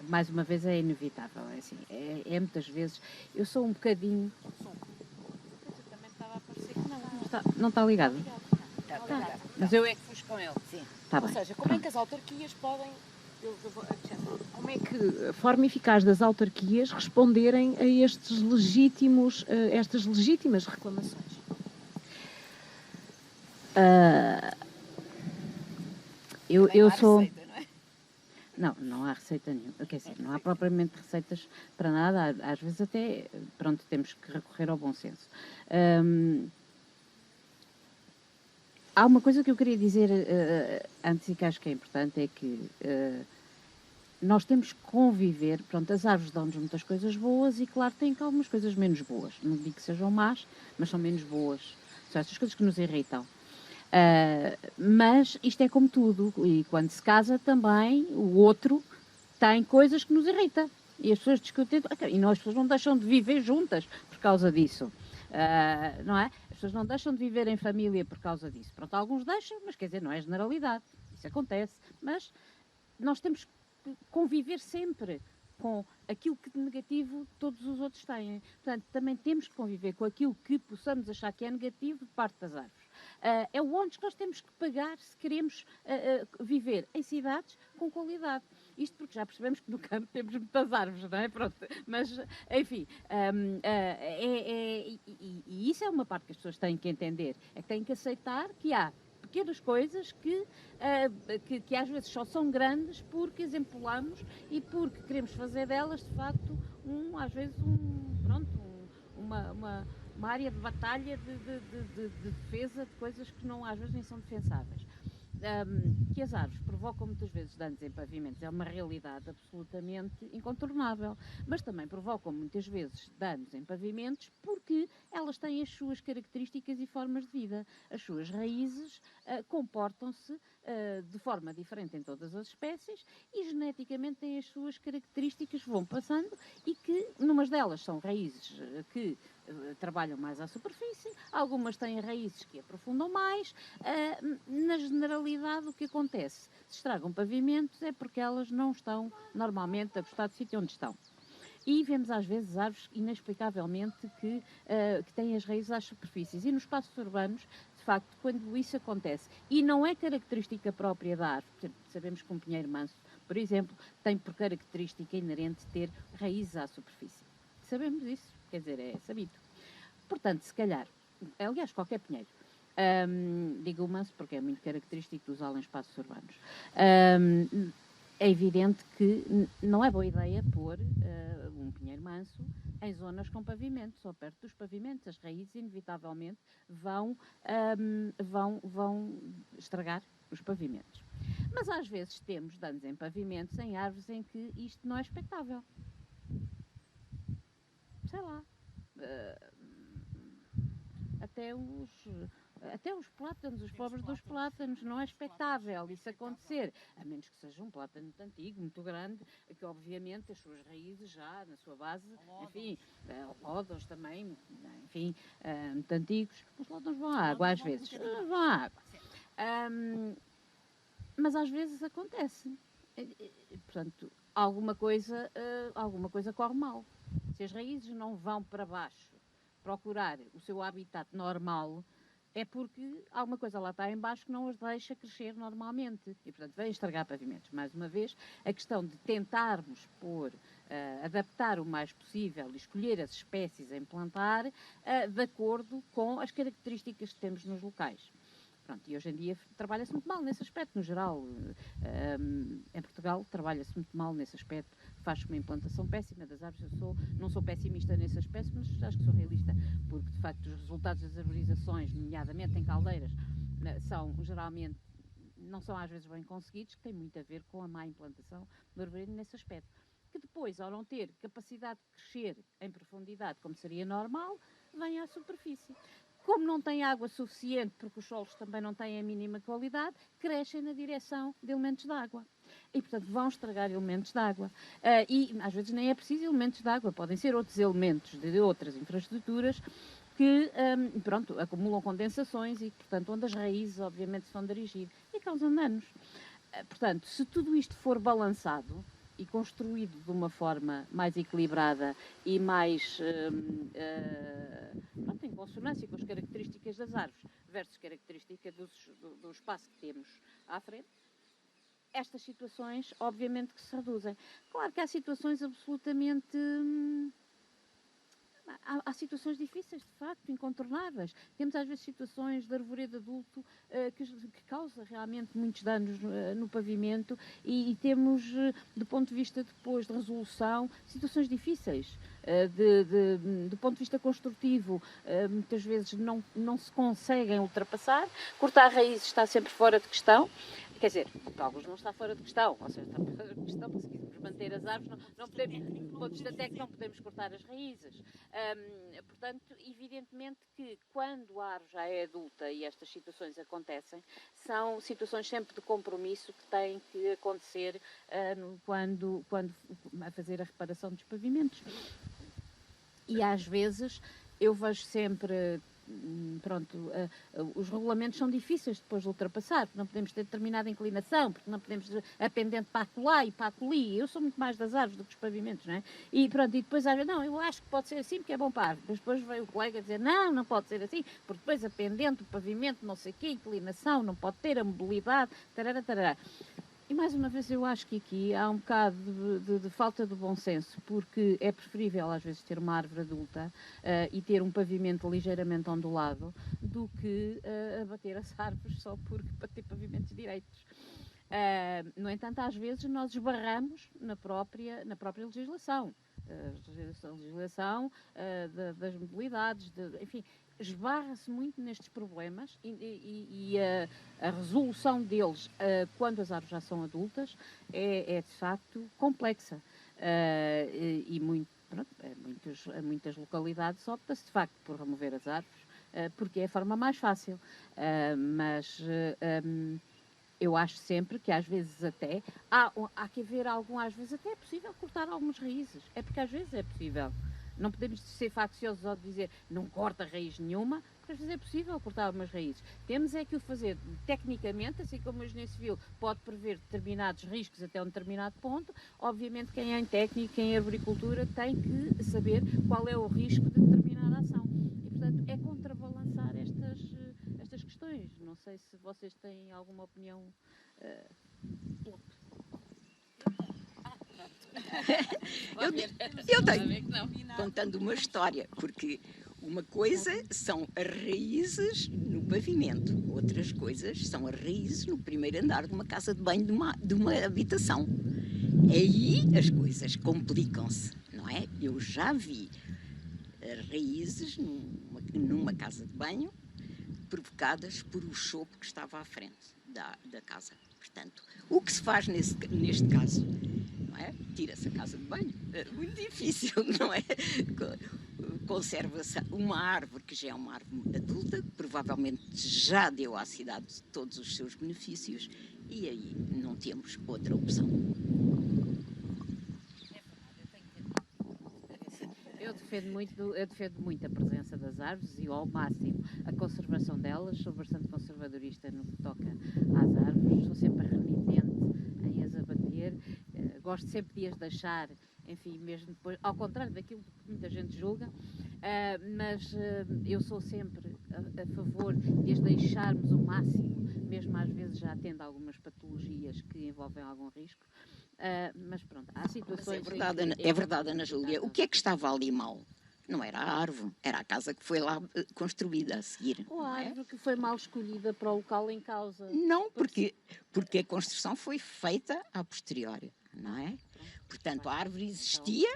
mais uma vez, é inevitável. É, assim, é muitas vezes. Eu sou um bocadinho. Também estava a aparecer que não está ligado. Tá. Mas eu é que fui com ele. Sim. Tá Ou bem. seja, como é que as autarquias podem... Como é que a forma eficaz das autarquias responderem a estas legítimas reclamações? Eu sou... Receita, não é? Não há receita nenhuma. Quer dizer, não há propriamente receitas para nada. Às vezes até, pronto, temos que recorrer ao bom senso. Há uma coisa que eu queria dizer antes e que acho que é importante, é que nós temos que conviver, pronto, as árvores dão-nos muitas coisas boas e claro tem que algumas coisas menos boas. Não digo que sejam más, mas são menos boas. São essas coisas que nos irritam. Mas isto é como tudo, e quando se casa também o outro tem coisas que nos irritam e as pessoas discutem, e as pessoas não deixam de viver juntas por causa disso, não é? As pessoas não deixam de viver em família por causa disso. Pronto, alguns deixam, mas quer dizer, não é generalidade, isso acontece, mas nós temos que conviver sempre com aquilo que de negativo todos os outros têm. Portanto, também temos que conviver com aquilo que possamos achar que é negativo de parte das árvores. É o ónus que nós temos que pagar se queremos viver em cidades com qualidade. Isto porque já percebemos que no campo temos muitas árvores, não é? Pronto. Mas, enfim, e isso é uma parte que as pessoas têm que entender. É que têm que aceitar que há pequenas coisas que às vezes só são grandes porque as empolamos e porque queremos fazer delas, de facto, uma área de batalha, de defesa de coisas que não, às vezes nem são defensáveis. Que as árvores provocam muitas vezes danos em pavimentos é uma realidade absolutamente incontornável, mas também provocam muitas vezes danos em pavimentos porque elas têm as suas características e formas de vida. As suas raízes comportam-se de forma diferente em todas as espécies e geneticamente têm as suas características, vão passando, e que numas delas são raízes que trabalham mais à superfície, algumas têm raízes que aprofundam mais. Na generalidade, o que acontece? Se estragam pavimentos é porque elas não estão normalmente a gostar do sítio onde estão. E vemos às vezes árvores inexplicavelmente que têm as raízes às superfícies. E nos espaços urbanos, de facto, quando isso acontece, e não é característica própria da árvore, por exemplo, sabemos que um pinheiro manso, por exemplo, tem por característica inerente ter raízes à superfície. Sabemos isso, quer dizer, é sabido. Portanto, se calhar, aliás, qualquer pinheiro, digo o manso porque é muito característico usá-lo em espaços urbanos, é evidente que não é boa ideia pôr um pinheiro manso em zonas com pavimentos ou perto dos pavimentos. As raízes, inevitavelmente, vão estragar os pavimentos. Mas às vezes temos danos em pavimentos em árvores em que isto não é expectável. Sei lá. Até os plátanos, os pobres dos plátanos, não é expectável isso acontecer, a menos que seja um plátano muito antigo, muito grande, que obviamente as suas raízes já na sua base, enfim, lódons também, enfim, muito antigos, os lódons vão à água às vezes, vão à água. Mas às vezes acontece, portanto, alguma coisa corre mal. Se as raízes não vão para baixo procurar o seu habitat normal, é porque alguma coisa lá está em baixo que não as deixa crescer normalmente e, portanto, vem estragar pavimentos. Mais uma vez, a questão de tentarmos adaptar o mais possível e escolher as espécies a implantar de acordo com as características que temos nos locais. Pronto, e hoje em dia trabalha-se muito mal nesse aspecto, no geral. Em Portugal trabalha-se muito mal nesse aspecto, faz uma implantação péssima das árvores. Eu não sou pessimista nesse aspecto, mas acho que sou realista, porque de facto os resultados das arborizações, nomeadamente em caldeiras, geralmente não são às vezes bem conseguidos, que tem muito a ver com a má implantação do arvoredo nesse aspecto. Que depois, ao não ter capacidade de crescer em profundidade, como seria normal, vem à superfície. Como não tem água suficiente, porque os solos também não têm a mínima qualidade, crescem na direção de elementos de água. E, portanto, vão estragar elementos de água. E, às vezes, nem é preciso elementos de água. Podem ser outros elementos de outras infraestruturas que, acumulam condensações e, portanto, onde as raízes, obviamente, se vão dirigir e causam danos. Portanto, se tudo isto for balançado, e construído de uma forma mais equilibrada e mais em consonância com as características das árvores versus características do espaço que temos à frente, estas situações obviamente que se reduzem. Claro que há situações absolutamente... Há situações difíceis, de facto, incontornáveis. Temos às vezes situações de arvoredo adulto que causa realmente muitos danos no pavimento e temos, do ponto de vista depois de resolução, situações difíceis. Do ponto de vista construtivo, muitas vezes não se conseguem ultrapassar. Cortar raízes está sempre fora de questão. Quer dizer, para alguns não está fora de questão, ou seja, está fora de questão, porque se quisermos manter as árvores, não podemos, do ponto de vista técnico, não podemos cortar as raízes. Portanto, evidentemente que quando a árvore já é adulta e estas situações acontecem, são situações sempre de compromisso que têm que acontecer quando a fazer a reparação dos pavimentos. E às vezes eu vejo sempre... os regulamentos são difíceis depois de ultrapassar, porque não podemos ter determinada inclinação, porque não podemos a pendente para acolá e para acolhi. Eu sou muito mais das árvores do que dos pavimentos, não é? E depois às vezes, não, eu acho que pode ser assim porque é bom para a árvore. Mas depois veio o colega dizer, não pode ser assim, porque depois a pendente, o pavimento, não sei o quê, inclinação, não pode ter a mobilidade, tarará, tarará. E mais uma vez eu acho que aqui há um bocado de falta de bom senso, porque é preferível às vezes ter uma árvore adulta e ter um pavimento ligeiramente ondulado do que abater as árvores só para ter pavimentos direitos. No entanto, às vezes nós esbarramos na própria legislação. Legislação das mobilidades, enfim, esbarra-se muito nestes problemas e a resolução deles quando as árvores já são adultas é de facto complexa e muitas localidades opta-se de facto por remover as árvores porque é a forma mais fácil, mas eu acho sempre que às vezes até há que haver às vezes até é possível cortar algumas raízes, é porque às vezes é possível. Não podemos ser facciosos ao dizer não corta raiz nenhuma, porque às vezes é possível cortar algumas raízes. Temos é que o fazer tecnicamente, assim como o engenheiro civil pode prever determinados riscos até um determinado ponto, obviamente quem é em técnica, quem é em arboricultura tem que saber qual é o risco de determinada ação. E portanto é contrabalançar estas questões. Não sei se vocês têm alguma opinião. Eu tenho, contando uma história, porque uma coisa são as raízes no pavimento, outras coisas são as raízes no primeiro andar de uma casa de banho, de uma habitação. Aí as coisas complicam-se, não é? Eu já vi raízes numa casa de banho provocadas por o chope que estava à frente da casa. Portanto, o que se faz neste caso? Não é? Tira-se a casa de banho. É muito difícil, não é? Conserva-se uma árvore que já é uma árvore adulta, que provavelmente já deu à cidade todos os seus benefícios e aí não temos outra opção. Eu defendo muito a presença das árvores e ao máximo a conservação delas. Sou bastante conservadorista no que toca às árvores, sou sempre renitente em as abater, gosto sempre de as deixar, enfim, mesmo depois, ao contrário daquilo que muita gente julga, mas eu sou sempre a favor de as deixarmos o máximo, mesmo às vezes já tendo algumas patologias que envolvem algum risco. Mas pronto, há situações... Mas é verdade, Ana Júlia. O que é que estava ali mal? Não era a árvore, era a casa que foi lá construída a seguir. Ou a árvore que foi mal escolhida para o local em causa. Não, porque a construção foi feita a posteriori, não é? Portanto, a árvore existia,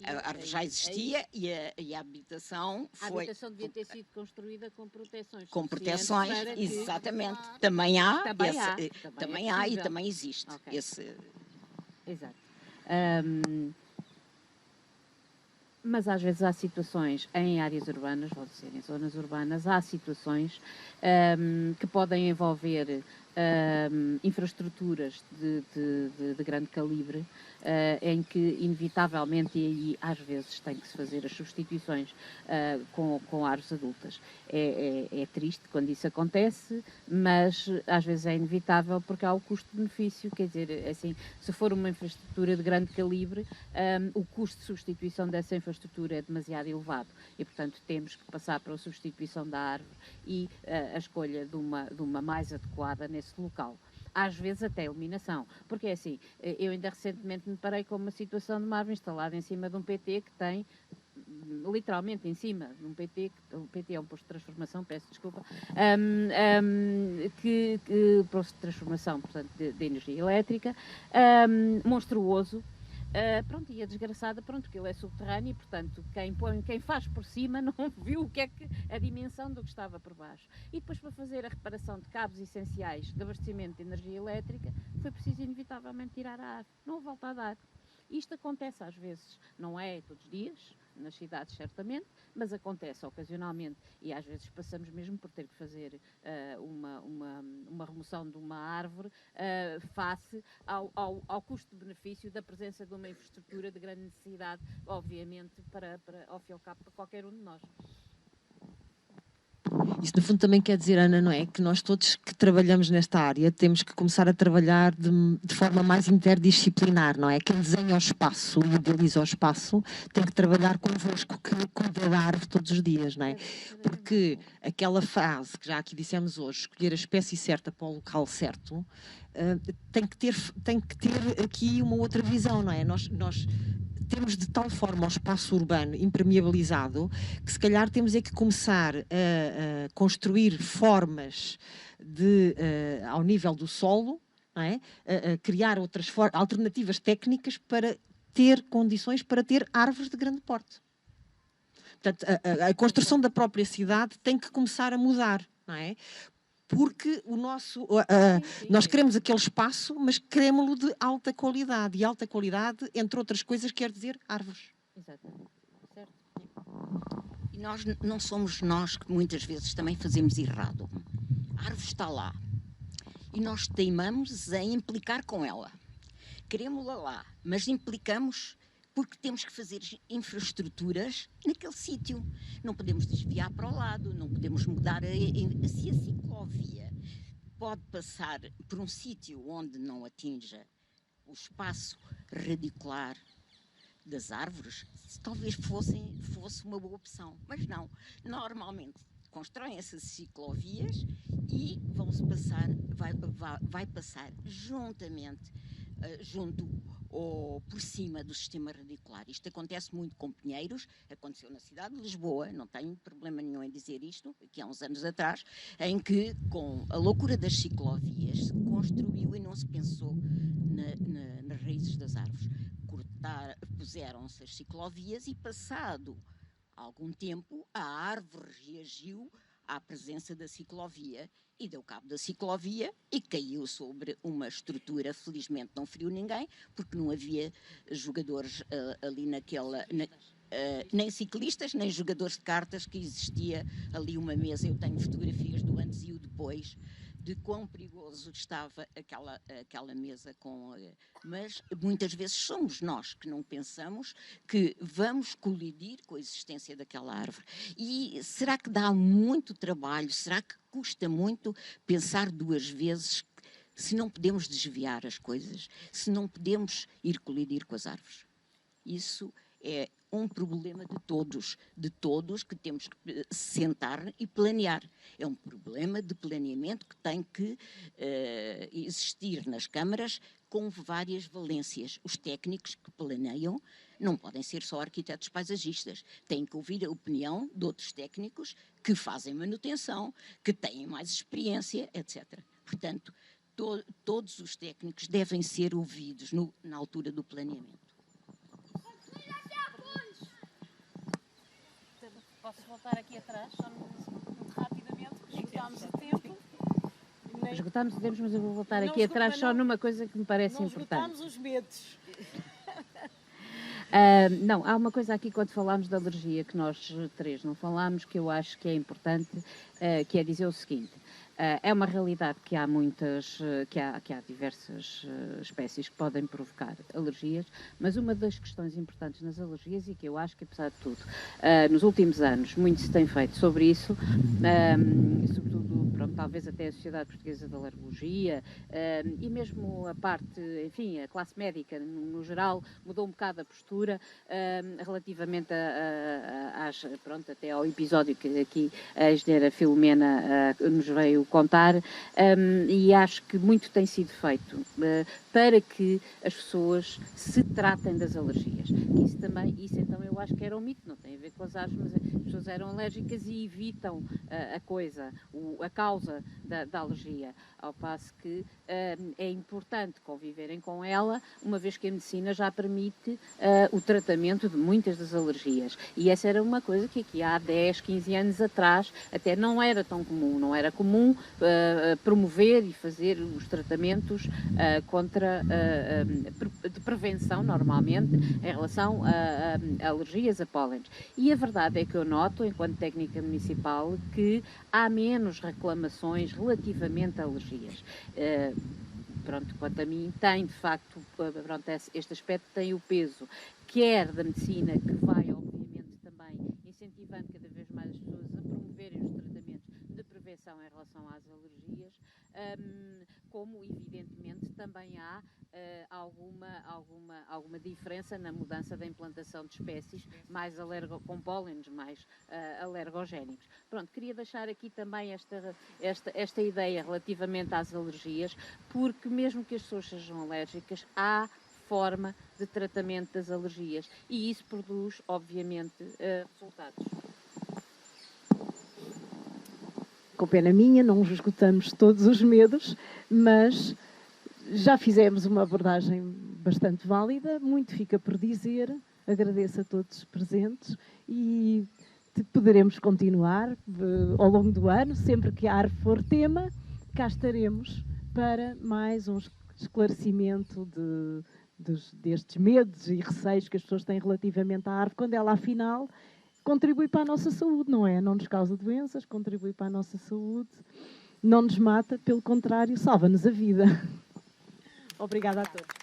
a árvore já existia e a habitação foi... A habitação devia ter sido construída com proteções. Com proteções, exatamente. Também há e também existe esse... Exato. Mas às vezes há situações em áreas urbanas, vou dizer, em zonas urbanas, há situações que podem envolver infraestruturas de grande calibre, em que inevitavelmente, e aí às vezes tem que se fazer as substituições com árvores adultas. É triste quando isso acontece, mas às vezes é inevitável porque há o custo-benefício, quer dizer, assim, se for uma infraestrutura de grande calibre, o custo de substituição dessa infraestrutura é demasiado elevado e, portanto, temos que passar para a substituição da árvore e a escolha de uma mais adequada nesse local. Às vezes até eliminação, porque é assim, eu ainda recentemente me parei com uma situação de uma árvore instalada em cima de um PT que tem, literalmente em cima de um PT, o PT é um posto de transformação, peço desculpa, posto de transformação, portanto, de energia elétrica, monstruoso. Pronto, e a desgraçada, pronto, que ele é subterrâneo e, portanto, quem faz por cima não viu o que é a dimensão do que estava por baixo. E depois, para fazer a reparação de cabos essenciais de abastecimento de energia elétrica, foi preciso inevitavelmente tirar a árvore. Não houve volta a dar. Isto acontece às vezes, não é todos os dias, nas cidades certamente, mas acontece ocasionalmente e às vezes passamos mesmo por ter que fazer uma remoção de uma árvore face ao custo-benefício da presença de uma infraestrutura de grande necessidade, obviamente, ao fim e ao cabo, para qualquer um de nós. Isso, no fundo, também quer dizer, Ana, não é? Que nós todos que trabalhamos nesta área temos que começar a trabalhar de forma mais interdisciplinar, não é? Quem desenha o espaço e idealiza o espaço tem que trabalhar convosco, que cuida da árvore todos os dias, não é? Porque aquela frase que já aqui dissemos hoje, escolher a espécie certa para o local certo, tem que ter aqui uma outra visão, não é? Nós temos de tal forma o espaço urbano impermeabilizado que se calhar temos é que começar a construir formas ao nível do solo, não é? A criar outras alternativas técnicas para ter condições para ter árvores de grande porte. Portanto, a construção da própria cidade tem que começar a mudar, não é? Porque nós queremos aquele espaço, mas queremos-lo de alta qualidade. E alta qualidade, entre outras coisas, quer dizer árvores. Exatamente. Certo. E não somos nós que muitas vezes também fazemos errado. A árvore está lá. E nós teimamos em implicar com ela. Queremos-la lá, mas implicamos porque temos que fazer infraestruturas naquele sítio. Não podemos desviar para o lado, não podemos mudar. Se a ciclovia pode passar por um sítio onde não atinja o espaço radicular das árvores, talvez fosse uma boa opção. Mas não. Normalmente constroem-se ciclovias e vai passar junto ou por cima do sistema radicular. Isto acontece muito com pinheiros, aconteceu na cidade de Lisboa, não tenho problema nenhum em dizer isto, aqui há uns anos atrás, em que com a loucura das ciclovias se construiu e não se pensou nas raízes das árvores. Puseram-se as ciclovias e passado algum tempo a árvore reagiu à presença da ciclovia e deu cabo da ciclovia e caiu sobre uma estrutura. Felizmente não feriu ninguém, porque não havia jogadores ali nem ciclistas, nem jogadores de cartas, que existia ali uma mesa. Eu tenho fotografias do antes e o depois, de quão perigoso estava aquela mesa. Mas muitas vezes somos nós que não pensamos que vamos colidir com a existência daquela árvore. E será que dá muito trabalho? Será que custa muito pensar duas vezes se não podemos desviar as coisas, se não podemos ir colidir com as árvores? Isso é um problema de todos que temos que sentar e planear. É um problema de planeamento que tem que existir nas câmaras com várias valências. Os técnicos que planeiam não podem ser só arquitetos paisagistas. Têm que ouvir a opinião de outros técnicos que fazem manutenção, que têm mais experiência, etc. Portanto, todos os técnicos devem ser ouvidos na altura do planeamento. Posso voltar aqui atrás, só muito rapidamente, porque esgotámos o tempo. Esgotámos o tempo, mas eu vou voltar aqui atrás só numa coisa que me parece importante. Não esgotámos os medos. Não, há uma coisa aqui quando falámos de alergia que nós três não falámos, que eu acho que é importante, que é dizer o seguinte. É uma realidade que há muitas, que há diversas espécies que podem provocar alergias, mas uma das questões importantes nas alergias, e que eu acho que, apesar de tudo, nos últimos anos muito se tem feito sobre isso, sobretudo, pronto, talvez até a Sociedade Portuguesa de Alergologia, e mesmo a parte, enfim, a classe médica no geral, mudou um bocado a postura relativamente pronto, até ao episódio que aqui a engenheira Filomena nos veio contar, e acho que muito tem sido feito para que as pessoas se tratem das alergias. Isso então eu acho que era um mito, não tem a ver com as árvores, mas as pessoas eram alérgicas e evitam a causa da alergia, ao passo que é importante conviverem com ela, uma vez que a medicina já permite o tratamento de muitas das alergias. E essa era uma coisa que aqui há 10, 15 anos atrás até não era tão comum. Não era comum promover e fazer os tratamentos de prevenção, normalmente, em relação a alergias a pólenes. E a verdade é que eu noto, enquanto técnica municipal, que há menos reclamações relativamente a alergias. Pronto, quanto a mim, tem de facto, pronto, este aspecto tem o peso, quer da medicina, que vai obviamente também incentivando cada vez mais as pessoas a promoverem os tratamentos de prevenção em relação às alergias, como evidentemente também há alguma diferença na mudança da implantação de espécies mais com pólenes mais alergogénicos. Pronto, queria deixar aqui também esta ideia relativamente às alergias, porque mesmo que as pessoas sejam alérgicas, há forma de tratamento das alergias e isso produz, obviamente, resultados. Com pena minha, não esgotamos todos os medos, mas já fizemos uma abordagem bastante válida, muito fica por dizer, agradeço a todos os presentes e poderemos continuar ao longo do ano, sempre que a árvore for tema, cá estaremos para mais um esclarecimento destes medos e receios que as pessoas têm relativamente à árvore, quando ela afinal contribui para a nossa saúde, não é? Não nos causa doenças, contribui para a nossa saúde, não nos mata, pelo contrário, salva-nos a vida. Obrigada a todos.